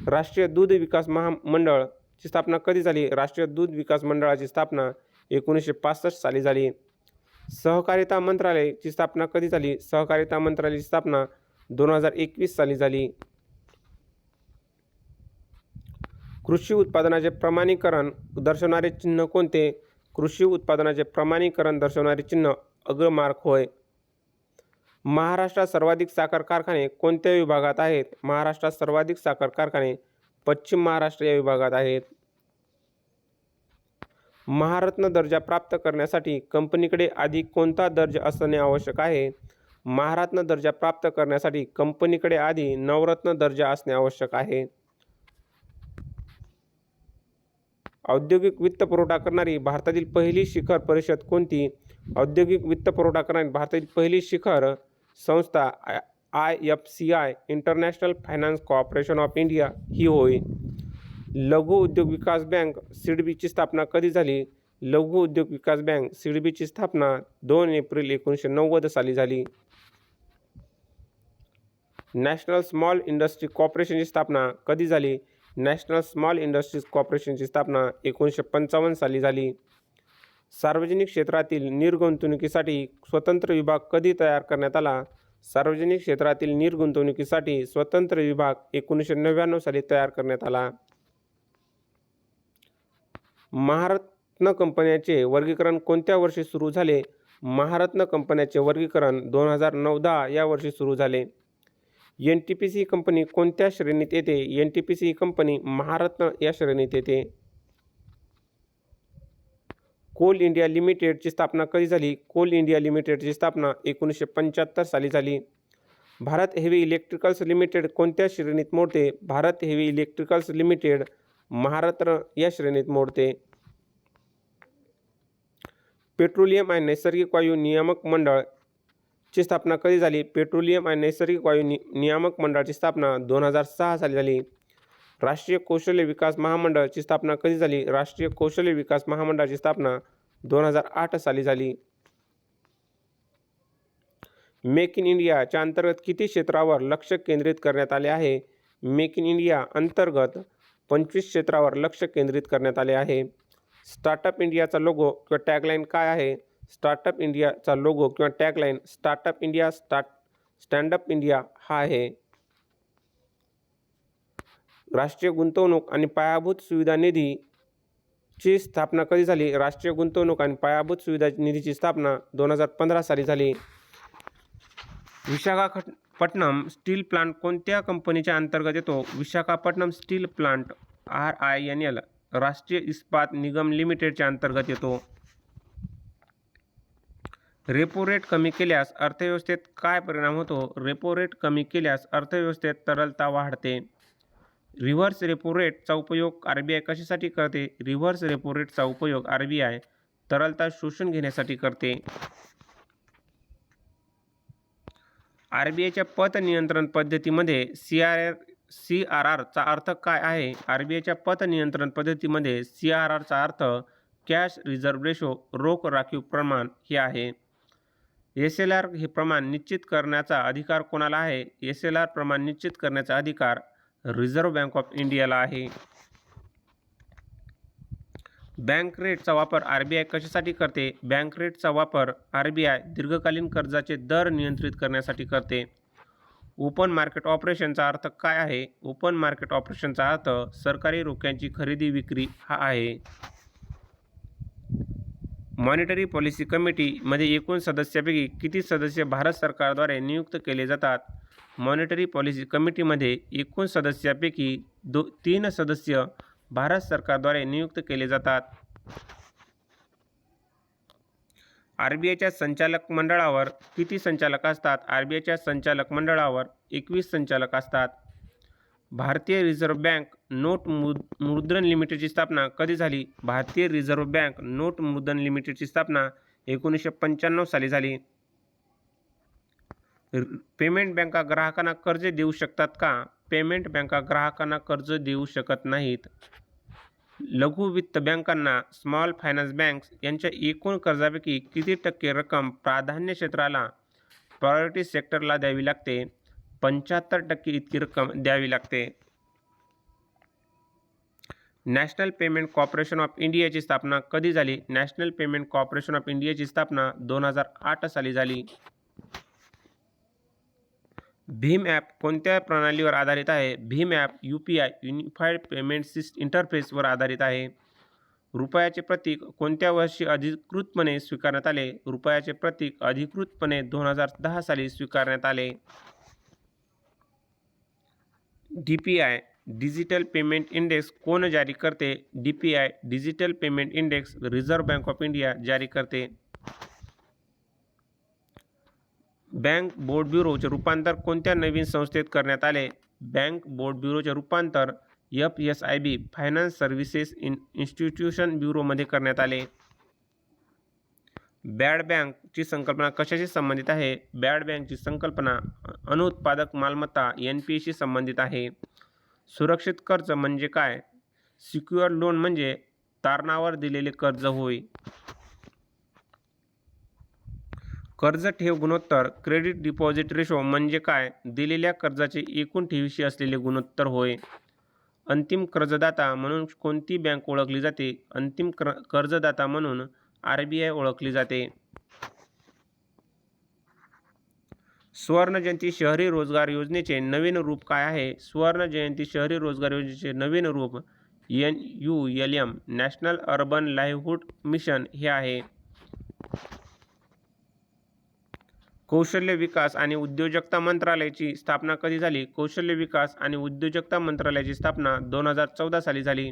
राष्ट्रीय दूध विकास महामंडळची स्थापना कधी झाली? राष्ट्रीय दूध विकास मंडळाची स्थापना 1965 साली झाली. सहकारिता मंत्रालयाची स्थापना कधी झाली? सहकारिता मंत्रालयाची स्थापना 2021 साली झाली. कृषी उत्पादनाचे प्रमाणीकरण दर्शवणारे चिन्ह कोणते? कृषी उत्पादनाचे प्रमाणीकरण दर्शवणारे चिन्ह अग्रमार्क होय. महाराष्ट्रात सर्वाधिक साखर कारखाने कोणत्या विभागात आहेत? महाराष्ट्रात सर्वाधिक साखर कारखाने पश्चिम महाराष्ट्र या विभागात आहेत. महारत्न दर्जा प्राप्त करण्यासाठी कंपनीकडे आधी कोणता दर्जा असणे आवश्यक आहे? महारत्न दर्जा प्राप्त करण्यासाठी कंपनीकडे आधी नवरत्न दर्जा असणे आवश्यक आहे. औद्योगिक वित्त पुरवठा करणारी भारतातील पहिली शिखर परिषद कोणती? औद्योगिक वित्त पुरवठा करणारी भारतातील पहिली शिखर संस्था IFCI International Finance Corporation of India ही होय. लघु उद्योग विकास बँक सिडबीची स्थापना कधी झाली? लघु उद्योग विकास बँक सिडबीची स्थापना 2 एप्रिल 1990 साली झाली. नॅशनल स्मॉल इंडस्ट्री कॉर्पोरेशनची स्थापना कधी झाली? नॅशनल स्मॉल इंडस्ट्रीज कॉर्पोरेशनची स्थापना 1955 साली झाली. सार्वजनिक क्षेत्रातील निर्गुंतवणुकीसाठी स्वतंत्र विभाग कधी तयार करण्यात आला? सार्वजनिक क्षेत्रातील निर्गुंतवणुकीसाठी स्वतंत्र विभाग 1999 साली तयार करण्यात आला. महारत्न कंपन्यांचे वर्गीकरण कोणत्या वर्षी सुरू झाले? महारत्न कंपन्यांचे वर्गीकरण 2009-10 या वर्षी सुरू झाले. NTPC कंपनी कोणत्या श्रेणीत येते? NTPC कंपनी महारत्न या श्रेणीत येते. कोल इंडिया लिमिटेडची स्थापना कधी झाली? कोल इंडिया लिमिटेडची स्थापना 1975 साली झाली. भारत हेवी इलेक्ट्रिकल्स लिमिटेड कोणत्या श्रेणीत मोडते? भारत हेवी इलेक्ट्रिकल्स लिमिटेड महारत्न या श्रेणीत मोडते. पेट्रोलियम आणि नैसर्गिक वायू नियामक मंडळ ची स्थापना कधी झाली? पेट्रोलियम आणि नैसर्गिक वायू नियामक मंडळाची स्थापना 2006 साली झाली. राष्ट्रीय कौशल्य विकास महामंडळाची स्थापना कधी झाली? राष्ट्रीय कौशल्य विकास महामंडळाची स्थापना 2008 साली झाली. मेक इन इंडियाच्या अंतर्गत किती क्षेत्रावर लक्ष केंद्रित करण्यात आले आहे? मेक इन इंडिया अंतर्गत 25 क्षेत्रावर लक्ष केंद्रित करण्यात आले आहे. स्टार्टअप इंडियाचा लोगो किंवा टॅगलाईन काय आहे? स्टार्टअप इंडियाचा लोगो किंवा tagline startup India standup India हा आहे. राष्ट्रीय गुंतवणूक आणि पायाभूत सुविधा निधीची स्थापना कधी झाली? राष्ट्रीय गुंतवणूक आणि पायाभूत सुविधा निधीची स्थापना 2015 साली झाली. विशाखापट्टणम स्टील प्लांट कोणत्या कंपनीच्या अंतर्गत येतो? विशाखापट्टणम स्टील प्लांट RINL राष्ट्रीय इस्पात निगम लिमिटेडच्या अंतर्गत येतो. रेपो रेट कमी केल्यास अर्थव्यवस्थेत काय परिणाम होतो? रेपो रेट कमी केल्यास अर्थव्यवस्थेत तरलता वाढते. रिव्हर्स रेपो रेटचा उपयोग RBI कशासाठी करते? रिव्हर्स रेपो रेटचा उपयोग RBI तरलता शोषून घेण्यासाठी करते. आर-बी-आयच्या पतनियंत्रण पद्धतीमध्ये सी-आर-आरचा अर्थ काय आहे? आर-बी-आयच्या पतनियंत्रण पद्धतीमध्ये सी-आर-आरचा अर्थ कॅश रिझर्व्ह रेशो, रोख राखीव प्रमाण हे आहे. एस-एल-आर हे प्रमाण निश्चित करण्याचा अधिकार कोणाला आहे? एस-एल-आर प्रमाण निश्चित करण्याचा अधिकार रिझर्व्ह बँक ऑफ इंडियाला आहे. बँक रेटचा वापर आर-बी-आय कशासाठी करते? बँक रेटचा वापर आर-बी-आय दीर्घकालीन कर्जाचे दर नियंत्रित करण्यासाठी करते. ओपन मार्केट ऑपरेशनचा अर्थ काय आहे? ओपन मार्केट ऑपरेशनचा अर्थ सरकारी रोख्यांची खरेदी विक्री हा आहे. मॉनिटरी पॉलिसी कमिटीमध्ये एकूण सदस्यापैकी किती सदस्य भारत सरकारद्वारे नियुक्त केले जातात? मॉनिटरी पॉलिसी कमिटीमध्ये एकूण सदस्यापैकी 3 सदस्य भारत सरकारद्वारे नियुक्त केले जातात. आर-बी-आयच्या संचालक मंडळावर किती संचालक असतात? आर-बी-आयच्या संचालक मंडळावर 21 संचालक असतात. भारतीय रिझर्व्ह बँक नोट मुद्रण लिमिटेडची स्थापना कधी झाली? भारतीय रिझर्व्ह बँक नोट मुद्रण लिमिटेडची स्थापना 1995 साली झाली. पेमेंट बँका ग्राहकांना कर्ज देऊ शकतात का? पेमेंट बँका ग्राहकांना कर्ज देऊ शकत नाहीत. लघु वित्त बँकांना स्मॉल फायनान्स बँक्स यांच्या एकूण कर्जापैकी किती टक्के रक्कम प्राधान्य क्षेत्राला प्रायोरिटी सेक्टरला द्यावी लागते? 75% इतकी रक्कम द्यावी लागते. नॅशनल पेमेंट कॉर्पोरेशन ऑफ इंडियाची स्थापना कधी झाली? नॅशनल पेमेंट कॉर्पोरेशन ऑफ इंडियाची स्थापना 2008 साली झाली. भीम ॲप कोणत्या प्रणालीवर आधारित आहे? Bhim app UPI Unified Payment इंटरफेसवर आधारित आहे. रुपयाचे प्रतीक कोणत्या वर्षी अधिकृतपणे स्वीकारण्यात आले? रुपयाचे प्रतीक अधिकृतपणे 2010 साली स्वीकारण्यात आले. DPI डिजिटल पेमेंट इंडेक्स कोण जारी करते? DPI digital payment index reserve Bank of India जारी करते. बँक बोर्ड ब्युरोचे रूपांतर कोणत्या नवीन संस्थेत करण्यात आले? बँक बोर्ड ब्युरोचे रूपांतर FSIB फायनान्स सर्व्हिसेस इन्स्टिट्यूशन ब्युरोमध्ये करण्यात आले. बॅड बँकची संकल्पना कशाशी संबंधित आहे? बॅड बँकची संकल्पना अनुत्पादक मालमत्ता NPA संबंधित आहे. सुरक्षित कर्ज म्हणजे काय? सिक्युअर्ड लोन म्हणजे तारणावर दिलेले कर्ज होय. कर्ज ठेव गुणोत्तर क्रेडिट डिपॉझिट रेशो म्हणजे काय? दिलेल्या कर्जाचे एकूण ठेवीशी असलेले गुणोत्तर होय. अंतिम कर्जदाता म्हणून कोणती बँक ओळखली जाते? अंतिम कर्जदाता म्हणून RBI ओळखली जाते. स्वर्ण जयंती शहरी रोजगार योजनेचे नवीन रूप काय आहे? स्वर्ण जयंती शहरी रोजगार योजनेचे नवीन रूप NULM नॅशनल अर्बन लाईव्हहुड मिशन हे आहे. कौशल्य विकास आणि उद्योजकता मंत्रालयाची स्थापना कधी झाली? कौशल्य विकास आणि उद्योजकता मंत्रालयाची स्थापना 2014 साली झाली.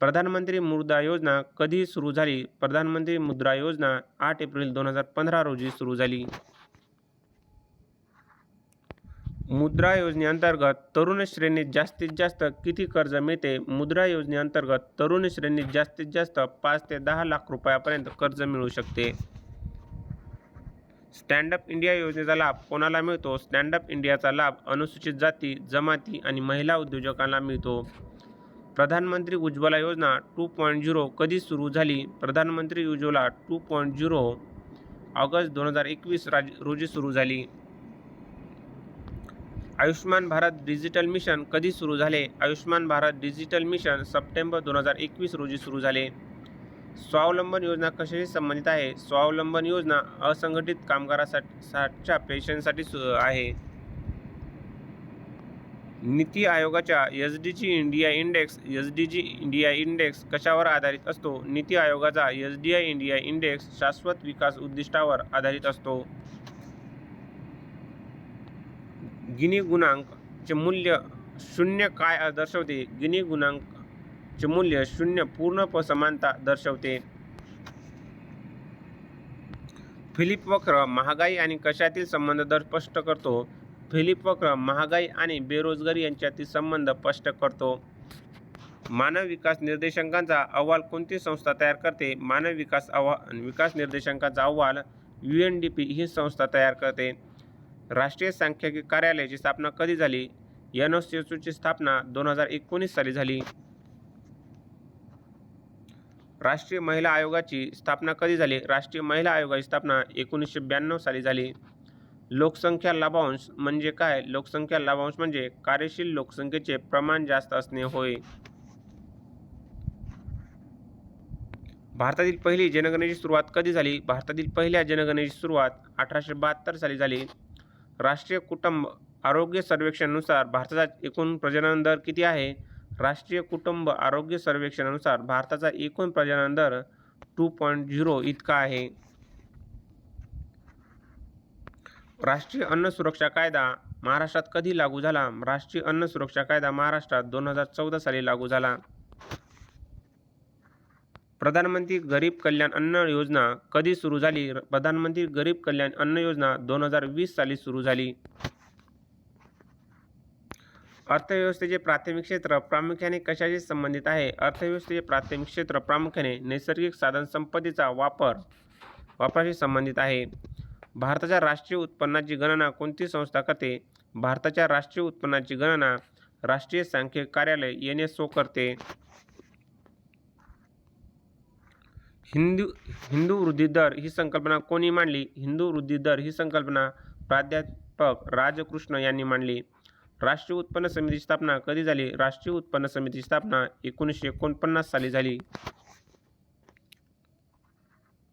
प्रधानमंत्री मुद्रा योजना कधी सुरू झाली? प्रधानमंत्री मुद्रा योजना 8 एप्रिल 2015 रोजी सुरू झाली. मुद्रा योजनेअंतर्गत तरुण श्रेणीत जास्तीत जास्त किती कर्ज मिळते? मुद्रा योजनेअंतर्गत तरुण श्रेणीत जास्तीत जास्त 5 ते 10 लाख रुपयापर्यंत कर्ज मिळू शकते. स्टँडअप इंडिया योजनेचा लाभ कोणाला मिळतो? स्टँडअप इंडियाचा लाभ अनुसूचित जाती, जमाती आणि महिला उद्योजकांना मिळतो. प्रधानमंत्री उज्ज्वला योजना 2.0 कधी सुरू झाली? प्रधानमंत्री उज्ज्वला 2.0 ऑगस्ट 2021 रोजी सुरू झाली. आयुष्मान भारत डिजिटल मिशन कधी सुरू झाले? Ayushman Bharat digital mission September 2021 रोजी सुरू झाले. स्वावलंबन योजना कशाशी संबंधित आहे? स्वावलंबन योजना असंघटित कामगारांच्या पेन्शनसाठी आहे. नीती आयोगाच्या SDG इंडिया इंडेक्स कशावर आधारित असतो? नीती आयोगाचा SDI इंडिया इंडेक्स शाश्वत विकास उद्दिष्टावर आधारित असतो. गिनी गुणांक चे मूल्य 0 काय दर्शवते? गिनी गुणांक चे मूल्य 0 पूर्ण समानता दर्शवते. फिलिप वक्र महागाई आणि कशातील संबंध स्पष्ट करतो? फिलिप वक्र महागाई आणि बेरोजगारी यांच्यातील संबंध स्पष्ट करतो. मानव विकास निर्देशांकांचा अहवाल कोणती संस्था तयार करते? मानव विकास निर्देशांकांचा अहवाल UNDP ही संस्था तयार करते. राष्ट्रीय सांख्यिकी कार्यालयाची स्थापना कधी झाली? NSOची स्थापना 2019 साली झाली. राष्ट्रीय महिला आयोगाची स्थापना कधी झाली? राष्ट्रीय महिला आयोगाची स्थापना 1992 साली झाली. लोकसंख्या लाभांश म्हणजे काय? लोकसंख्या लाभांश म्हणजे कार्यशील लोकसंख्येचे प्रमाण जास्त असणे होय. भारतातील पहिली जनगणनेची सुरुवात कधी झाली? भारतातील पहिल्या जनगणनेची सुरुवात 1872 साली झाली. राष्ट्रीय कुटुंब आरोग्य सर्वेक्षणानुसार भारताचा एकूण प्रजनन दर किती आहे? राष्ट्रीय कुटुंब आरोग्य सर्वेक्षणानुसार भारताचा एकूण प्रजनन दर 2.0 इतका आहे. राष्ट्रीय अन्न सुरक्षा कायदा महाराष्ट्रात कधी लागू झाला? राष्ट्रीय अन्न सुरक्षा कायदा महाराष्ट्रात 2014 साली लागू झाला. प्रधानमंत्री गरीब कल्याण अन्न योजना कधी सुरू झाली? प्रधानमंत्री गरीब कल्याण अन्न योजना 2020 साली सुरू झाली. अर्थव्यवस्थेचे प्राथमिक क्षेत्र प्रामुख्याने कशाशी संबंधित आहे? अर्थव्यवस्थेचे प्राथमिक क्षेत्र प्रामुख्याने नैसर्गिक साधनसंपत्तीचा वापराशी संबंधित आहे. भारताच्या राष्ट्रीय उत्पन्नाची गणना कोणती संस्था करते? भारताच्या राष्ट्रीय उत्पन्नाची गणना राष्ट्रीय सांख्यिकी कार्यालय NSO करते. हिंदू वृद्धी दर ही संकल्पना कोणी मांडली? हिंदू वृद्धी दर ही संकल्पना प्राध्यापक राजकृष्ण यांनी मांडली. राष्ट्रीय उत्पन्न समितीची स्थापना कधी झाली? राष्ट्रीय उत्पन्न समितीची स्थापना 1949 साली झाली.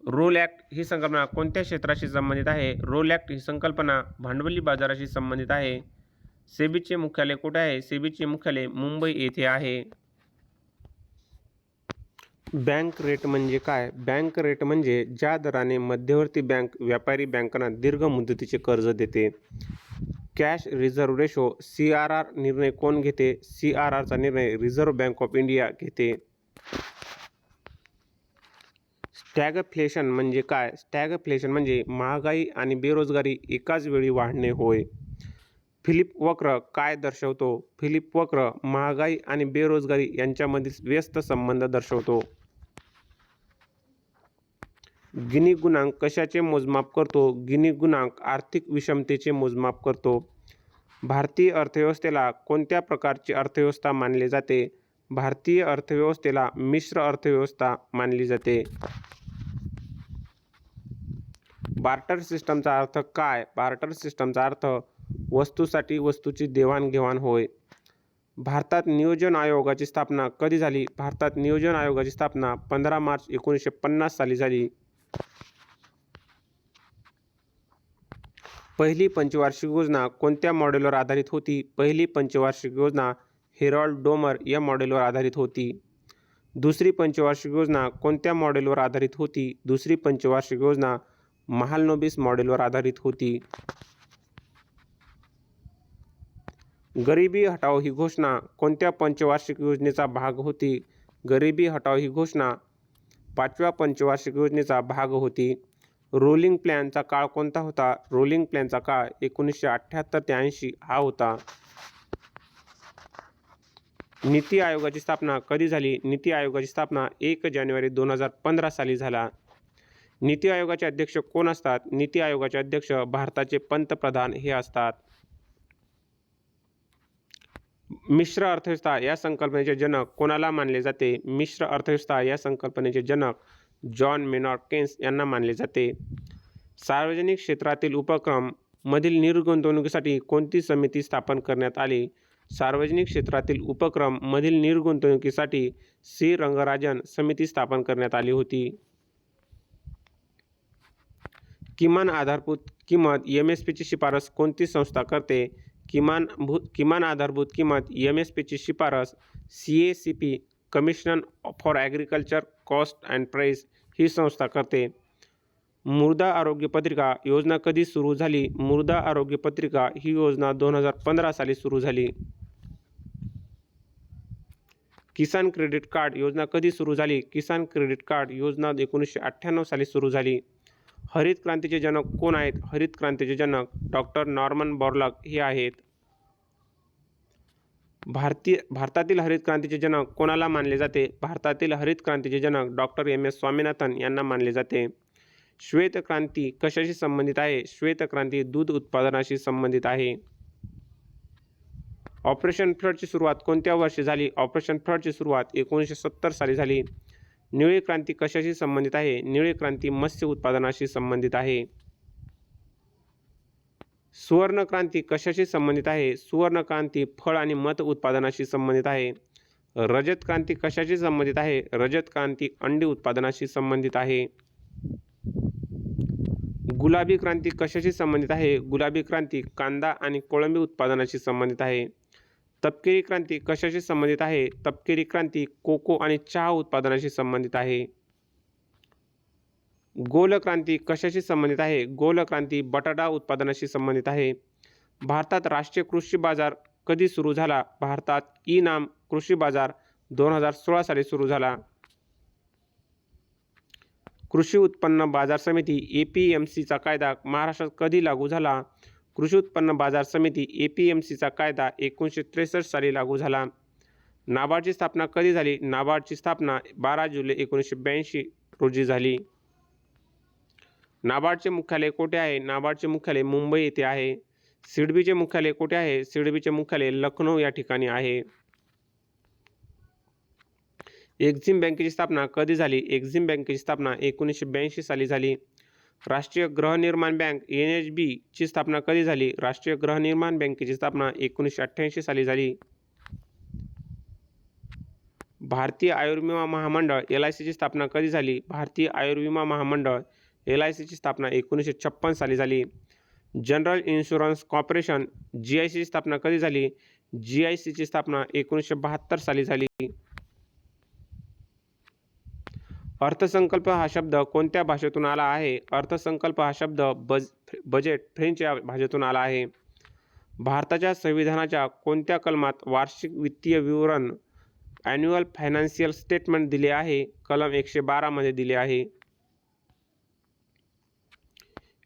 रोल ॲक्ट ही संकल्पना कोणत्या क्षेत्राशी संबंधित आहे? रोल ॲक्ट ही संकल्पना भांडवली बाजाराशी संबंधित आहे. सेबीचे मुख्यालय कुठे आहे? सेबीचे मुख्यालय मुंबई येथे आहे. बँक रेट म्हणजे काय? बँक रेट म्हणजे ज्या दराने मध्यवर्ती बँक व्यापारी बँकांना दीर्घ मुदतीचे कर्ज देते. कॅश रिझर्व्ह रेशो CRR निर्णय कोण घेते? CRRचा निर्णय रिझर्व्ह बँक ऑफ इंडिया घेते. स्टॅगफ्लेशन म्हणजे काय? स्टॅगफ्लेशन म्हणजे महागाई आणि बेरोजगारी एकाच वेळी वाढणे होय. फिलिप वक्र काय दर्शवतो? फिलिप वक्र महागाई आणि बेरोजगारी यांच्यामधील व्यस्त संबंध दर्शवतो. गिनी गुणांक कशाचे मोजमाप करतो? गिनी गुणांक आर्थिक विषमतेचे मोजमाप करतो. भारतीय अर्थव्यवस्थेला कोणत्या प्रकारची अर्थव्यवस्था मानले जाते? भारतीय अर्थव्यवस्थेला मिश्र अर्थव्यवस्था मानली जाते. बार्टर सिस्टमचा अर्थ काय? बार्टर सिस्टमचा अर्थ वस्तूसाठी वस्तूची देवाणघेवाण होय. भारतात नियोजन आयोगाची स्थापना कधी झाली? भारतात नियोजन आयोगाची स्थापना 15 मार्च 1950 साली झाली. पहिली पंचवार्षिक योजना कोणत्या मॉडेलवर आधारित होती? पहिली पंचवार्षिक योजना हेरॉल्ड डोमर या मॉडेलवर आधारित होती. दुसरी पंचवार्षिक योजना कोणत्या मॉडेलवर आधारित होती? दुसरी पंचवार्षिक योजना महालनोबिस मॉडेलवर आधारित होती. गरिबी हटाओ ही घोषणा कोणत्या पंचवार्षिक योजनेचा भाग होती? गरिबी हटाओ ही घोषणा 5व्या पंचवार्षिक योजनेचा भाग होती. रोलिंग प्लॅनचा काळ कोणता होता? रोलिंग प्लॅनचा काळ 1978 ते 80 हा होता. नीती आयोगाची स्थापना कधी झाली? नीती आयोगाची स्थापना 1 जानेवारी 2015 साली झाला. नीती आयोगाचे अध्यक्ष कोण असतात? नीती आयोगाचे अध्यक्ष भारताचे पंतप्रधान हे असतात. मिश्र अर्थव्यवस्था या संकल्पनेचे जनक कोणाला मानले जाते? मिश्र अर्थव्यवस्था या संकल्पनेचे जनक जॉन मेनॉर्ड केन्स यांना मानले जाते. सार्वजनिक क्षेत्रातील उपक्रम मधील निर्गुंतवणुकीसाठी कोणती समिती स्थापन करण्यात आली? सार्वजनिक क्षेत्रातील उपक्रम मधील निर्गुंतवणुकीसाठी C. रंगराजन समिती स्थापन करण्यात आली होती. किमान आधारभूत किंमत MSP ची शिफारस कोणती संस्था करते? किमान आधारभूत किंमत MSP ची शिफारस CACP Commission for Agriculture Cost and Price ही संस्था करते. मृदा आरोग्य पत्रिका योजना कधी सुरू झाली? मृदा आरोग्य पत्रिका ही योजना 2015 साली सुरू झाली. किसान क्रेडिट कार्ड योजना कधी सुरू झाली? किसान क्रेडिट कार्ड योजना 1998 साली सुरू झाली. हरित क्रांतीचे जनक कोण आहेत? हरित क्रांतीचे जनक डॉक्टर नॉर्मन बोरलॉग हे आहेत. भारतातील हरित क्रांतीचे जनक कोणाला मानले जाते? भारतातील हरित क्रांतीचे जनक डॉक्टर MS स्वामीनाथन यांना मानले जाते. श्वेत क्रांती कशाशी संबंधित आहे? श्वेत क्रांती दूध उत्पादनाशी संबंधित आहे. ऑपरेशन फ्लडची सुरुवात कोणत्या वर्षी झाली? ऑपरेशन फ्लडची सुरुवात 1970 साली झाली. निळी क्रांती कशाशी संबंधित आहे? निळी क्रांती मत्स्य उत्पादनाशी संबंधित आहे. सुवर्ण क्रांती कशाशी संबंधित आहे? सुवर्ण क्रांती फळ आणि मध उत्पादनाशी संबंधित आहे. रजत क्रांती कशाशी संबंधित आहे? रजत क्रांती अंडी उत्पादनाशी संबंधित आहे. गुलाबी क्रांती कशाशी संबंधित आहे? गुलाबी क्रांती कांदा आणि कोळंबी उत्पादनाशी संबंधित आहे. तपकिरी क्रांती कशाशी संबंधित आहे? तपकिरी क्रांती कोको आणि चहा उत्पादनाशी संबंधित आहे. गोल क्रांती कशाशी संबंधित आहे? गोल क्रांती बटाटा उत्पादनाशी संबंधित आहे. भारतात राष्ट्रीय कृषी बाजार कधी सुरू झाला? भारतात ई-नाम कृषी बाजार 2016 साली सुरू झाला. कृषी उत्पन्न बाजार समिती APMCचा कायदा महाराष्ट्रात कधी लागू झाला? कृषी उत्पन्न बाजार समिती APMCचा कायदा 1963 साली लागू झाला. नाबार्डची स्थापना कधी झाली? नाबार्डची स्थापना 12 जुलै 1982 रोजी झाली. नाबार्डचे मुख्यालय कोठे आहे? नाबार्डचे मुख्यालय मुंबई येथे आहे. सिडबीचे मुख्यालय कोठे आहे? सिडबीचे मुख्यालय लखनौ या ठिकाणी आहे. एक्झिम बँकेची स्थापना कधी झाली? एक्झिम बँकेची स्थापना 1982 साली झाली. राष्ट्रीय गृहनिर्माण बँक NHB ची स्थापना कधी झाली? राष्ट्रीय गृहनिर्माण बँकेची स्थापना 1988 साली झाली. भारतीय आयुर्विमा महामंडळ LIC ची स्थापना कधी झाली? भारतीय आयुर्विमा महामंडळ LIC ची स्थापना 1956 साली झाली. जनरल इन्शुरन्स कॉर्पोरेशन GIC ची स्थापना कधी झाली? GIC ची स्थापना 1972 साली झाली. अर्थसंकल्प हा शब्द कोणत्या भाषेतून आला आहे? अर्थसंकल्प हा शब्द बजेट फ्रेंच या भाषेतून आला आहे. भारताच्या संविधानाच्या कोणत्या कलमात वार्षिक वित्तीय विवरण ॲन्युअल फायनान्शियल स्टेटमेंट दिले आहे? कलम 112 मध्ये दिले आहे.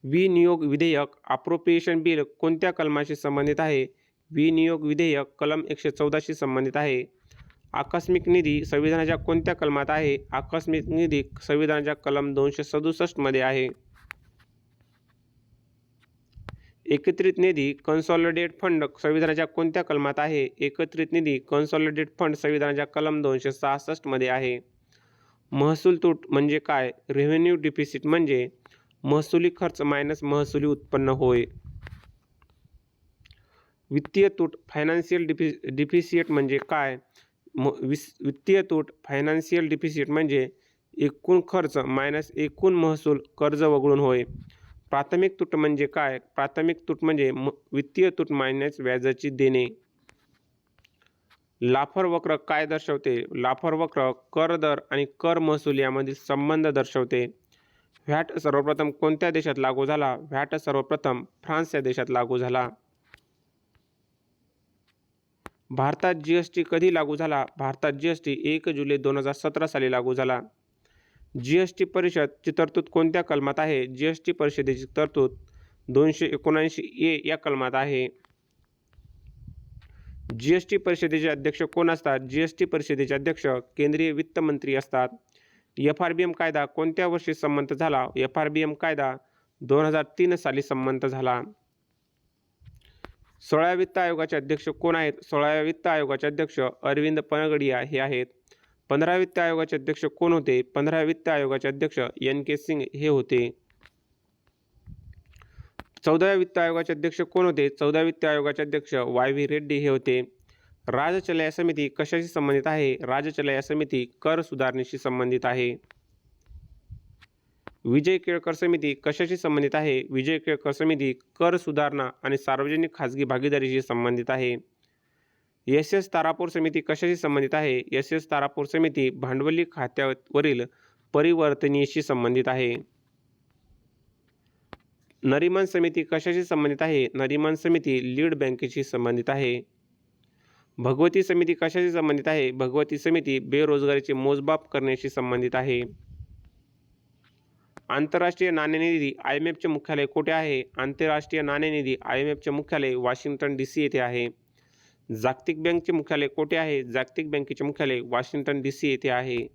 विनियोग विधेयक अप्रोप्रिएशन बिल कोणत्या कलमाशी संबंधित आहे? विनियोग विधेयक कलम 114 शी संबंधित आहे. आकस्मिक निधी संविधानाच्या कोणत्या कलमात आहे? आकस्मिक निधी संविधानाच्या कलम 267 मध्ये आहे. एकत्रित निधी कन्सॉलिडेट फंड संविधानाच्या कोणत्या कलमात आहे? एकत्रित निधी कन्सॉलिडेट फंड संविधानाच्या कलम 266 मध्ये आहे. महसूल तूट म्हणजे काय? रेव्हेन्यू डिफिसिट म्हणजे महसुली खर्च मायनस महसुली उत्पन्न होय. वित्तीय तूट फायनान्शियल डिफिसिट म्हणजे काय? वित्तीय तूट फायनान्शियल डिफिसिट म्हणजे एकूण खर्च मायनस एकूण महसूल कर्ज वगळून होय. प्राथमिक तूट म्हणजे काय? प्राथमिक तूट म्हणजे वित्तीय तूट मायनस व्याजाची देणे. लाफर वक्र काय दर्शवते? लाफर वक्र कर दर आणि कर महसूल यामधील संबंध दर्शवते. व्हॅट सर्वप्रथम कोणत्या देशात लागू झाला? व्हॅट सर्वप्रथम फ्रान्स या देशात लागू झाला. भारतात GST कधी लागू झाला? भारतात GST 1 जुलै 2017 साली लागू झाला. GST परिषद ची तरतूद कोणत्या कलमात आहे? GST परिषदेची तरतूद 279A या कलमात आहे. GST परिषदेचे अध्यक्ष कोण असतात? GST परिषदेचे अध्यक्ष केंद्रीय वित्त मंत्री असतात. FRBM कायदा कोणत्या वर्षी संमत झाला? FRBM कायदा 2003 साली संमत झाला. 16व्या वित्त आयोगाचे अध्यक्ष कोण आहेत? 16व्या वित्त आयोगाचे अध्यक्ष अरविंद पनगडिया हे आहेत. 15व्या वित्त आयोगाचे अध्यक्ष कोण होते? 15व्या वित्त आयोगाचे अध्यक्ष NK सिंग हे होते. 14व्या वित्त आयोगाचे अध्यक्ष कोण होते? 14व्या वित्त आयोगाचे अध्यक्ष YV रेड्डी हे होते. राजचलय समिती कशाशी संबंधित आहे? राजचलय समिती कर सुधारणेशी संबंधित आहे. विजय केळकर समिती कशाशी संबंधित आहे? विजय केळकर समिती कर सुधारणा आणि सार्वजनिक खाजगी भागीदारीशी संबंधित आहे. SS तारापूर समिती कशाशी संबंधित आहे? SS तारापूर समिती भांडवली खात्यावरील परिवर्तनीयशी संबंधित आहे. नरीमन समिती कशाशी संबंधित आहे? नरीमन समिती लीड बँकेशी संबंधित आहे. भगवती समिती कशाशी संबंधित आहे? भगवती समिती बेरोजगारीचे मोजमाप करण्याशी संबंधित आहे. आंतरराष्ट्रीय नाणेनिधी IMF चे मुख्यालय कुठे आहे? आंतरराष्ट्रीय नाणेनिधी IMF चे मुख्यालय वॉशिंग्टन DC येथे आहे. जागतिक बँकेचे मुख्यालय कुठे आहे? जागतिक बँकेचे मुख्यालय वॉशिंग्टन DC येथे आहे.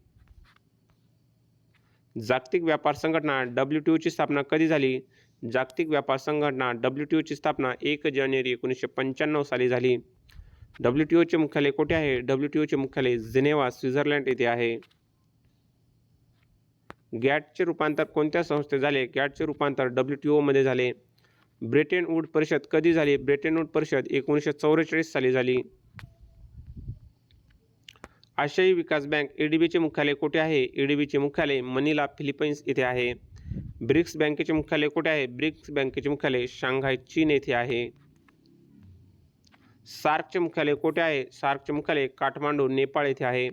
जागतिक व्यापार संघटना WTOची स्थापना कधी झाली? जागतिक व्यापार संघटना WTOची स्थापना 1 जानेवारी 1995 साली झाली. WTOचे मुख्यालय कुठे आहे? WTOचे मुख्यालय जिनेव्हा, स्वित्झर्लंड येथे आहे. गॅटचे रूपांतर कोणत्या संस्थेत झाले? गॅटचे रूपांतर WTO मध्ये झाले. ब्रेटन वूड परिषद कधी झाली? ब्रेटन वूड परिषद 1944 साली झाली. आशियाई विकास बँक ADBचे मुख्यालय कुठे आहे? ADBचे मुख्यालय मनिला, फिलिपाईन्स येथे आहे. ब्रिक्स बँकेचे मुख्यालय कुठे आहे? ब्रिक्स बँकेचे मुख्यालय शांघाय, चीन येथे आहे. सार्कचे मुख्यालय कुठे आहे? सार्कचे मुख्यालय काठमांडू, नेपाळ येथे आहे.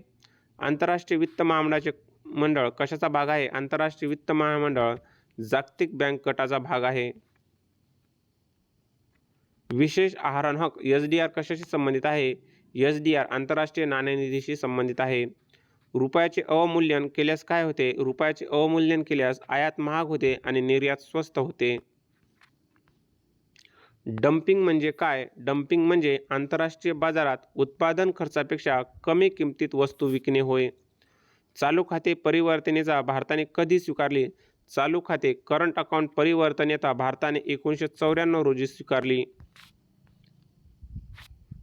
आंतरराष्ट्रीय वित्त महामंडळ कशाचा भाग आहे? आंतरराष्ट्रीय वित्त महामंडळ जागतिक बँक गटाचा भाग आहे. विशेष आहरण हक्क SDR कशाशी संबंधित आहे? SDR आंतरराष्ट्रीय नाणेनिधीशी संबंधित आहे. रुपयाचे अवमूल्यन केल्यास काय होते? रुपयाचे अवमूल्यन केल्यास आयात महाग होते आणि निर्यात स्वस्त होते. डम्पिंग म्हणजे काय? डम्पिंग म्हणजे आंतरराष्ट्रीय बाजारात उत्पादन खर्चापेक्षा कमी किमतीत वस्तू विकणे होय. चालू खाते परिवर्तनेचा भारताने कधी स्वीकारली? चालू खाते करंट अकाउंट परिवर्तनेता भारताने 1994 रोजी स्वीकारली.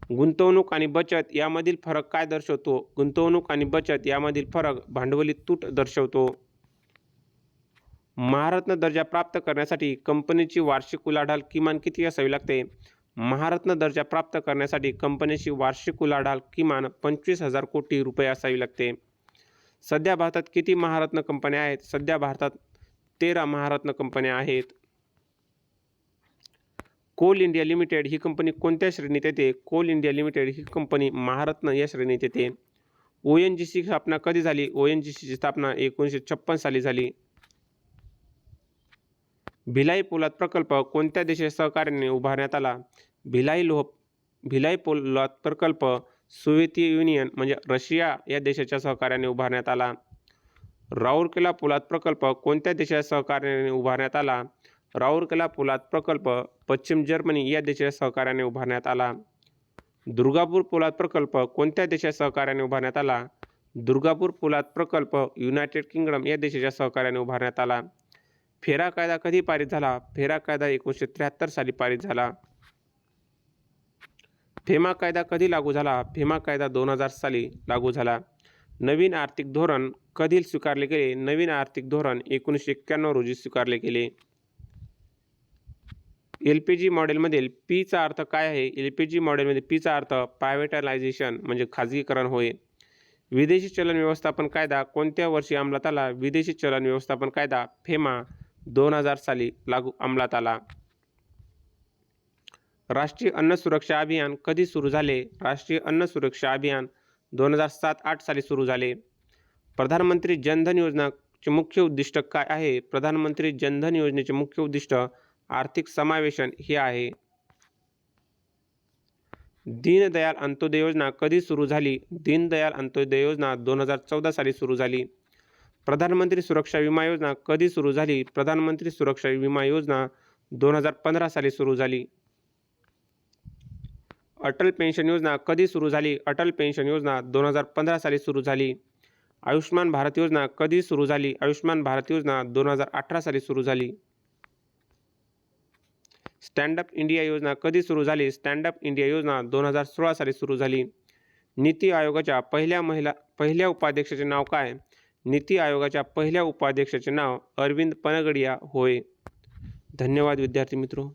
गुंतवणूक आणि बचत यामधील फरक काय दर्शवतो? गुंतवणूक आणि बचत यामधील फरक भांडवली तूट दर्शवतो. महारत्न दर्जा प्राप्त करण्यासाठी कंपनीची वार्षिक उलाढाल किमान किती असावी लागते? महारत्न दर्जा प्राप्त करण्यासाठी कंपनीची वार्षिक उलाढाल किमान 25,000 कोटी रुपये असावी लागते. सध्या भारतात किती महारत्न कंपन्या आहेत? सध्या भारतात 13 महारत्न कंपन्या आहेत. कोल इंडिया लिमिटेड ही कंपनी कोणत्या श्रेणीत येते? कोल इंडिया लिमिटेड ही कंपनी महारत्न या श्रेणीत येते. ONGC स्थापना कधी झाली? ONGCची स्थापना 1956 साली झाली. भिलाई पोलाद प्रकल्प कोणत्या देशाच्या सहकार्याने उभारण्यात आला? भिलाई पोलाद प्रकल्प सोव्हिएत युनियन म्हणजे रशिया या देशाच्या सहकार्याने उभारण्यात आला. राऊरकेला पोलाद प्रकल्प कोणत्या देशाच्या सहकार्याने उभारण्यात आला? राऊरकेला पोलाद प्रकल्प पश्चिम जर्मनी या देशाच्या सहकार्याने उभारण्यात आला. दुर्गापूर पोलाद प्रकल्प कोणत्या देशाच्या सहकार्याने उभारण्यात आला? दुर्गापूर पोलाद प्रकल्प युनायटेड किंगडम या देशाच्या सहकार्याने उभारण्यात आला. फेरा कायदा कधी पारित झाला? फेरा कायदा 1973 साली पारित झाला. फेमा कायदा कधी लागू झाला? फेमा कायदा 2000 साली लागू झाला. नवीन आर्थिक धोरण कधी स्वीकारले गेले? नवीन आर्थिक धोरण 1991 रोजी स्वीकारले गेले. LPG मॉडेलमधील P चा अर्थ काय आहे? LPG मॉडेलमध्ये P चा अर्थ प्रायव्हेटायझेशन म्हणजे खाजगीकरण होय. विदेशी चलन व्यवस्थापन कायदा कोणत्या वर्षी अंमलात आला? विदेशी चलन व्यवस्थापन कायदा फेमा 2000 साली अंमलात आला. राष्ट्रीय अन्न सुरक्षा अभियान कधी सुरू झाले? राष्ट्रीय अन्न सुरक्षा अभियान 2007-8 साली सुरू झाले. प्रधानमंत्री जनधन योजनेचे मुख्य उद्दिष्ट काय आहे? प्रधानमंत्री जनधन योजनेचे मुख्य उद्दिष्ट आर्थिक समावेशन हे आहे. दीनदयाल अंत्योदय योजना कधी सुरू झाली? दीनदयाल अंत्योदय योजना 2014 साली सुरू झाली. प्रधानमंत्री सुरक्षा विमा योजना कधी सुरू झाली? प्रधानमंत्री सुरक्षा विमा योजना 2015 साली सुरू झाली. अटल पेन्शन योजना कधी सुरू झाली? अटल पेन्शन योजना 2015 साली सुरू झाली. आयुष्मान भारत योजना कधी सुरू झाली? आयुष्मान भारत योजना 2018 साली सुरू झाली. स्टँड अप इंडिया योजना कधी सुरू झाली? स्टँड अप इंडिया योजना 2016 साली सुरू झाली. नीती आयोगाच्या पहिल्या उपाध्यक्षाचे नाव काय? नीती आयोगाच्या पहिल्या उपाध्यक्षाचे नाव अरविंद पनगडिया होय. धन्यवाद विद्यार्थी मित्रो.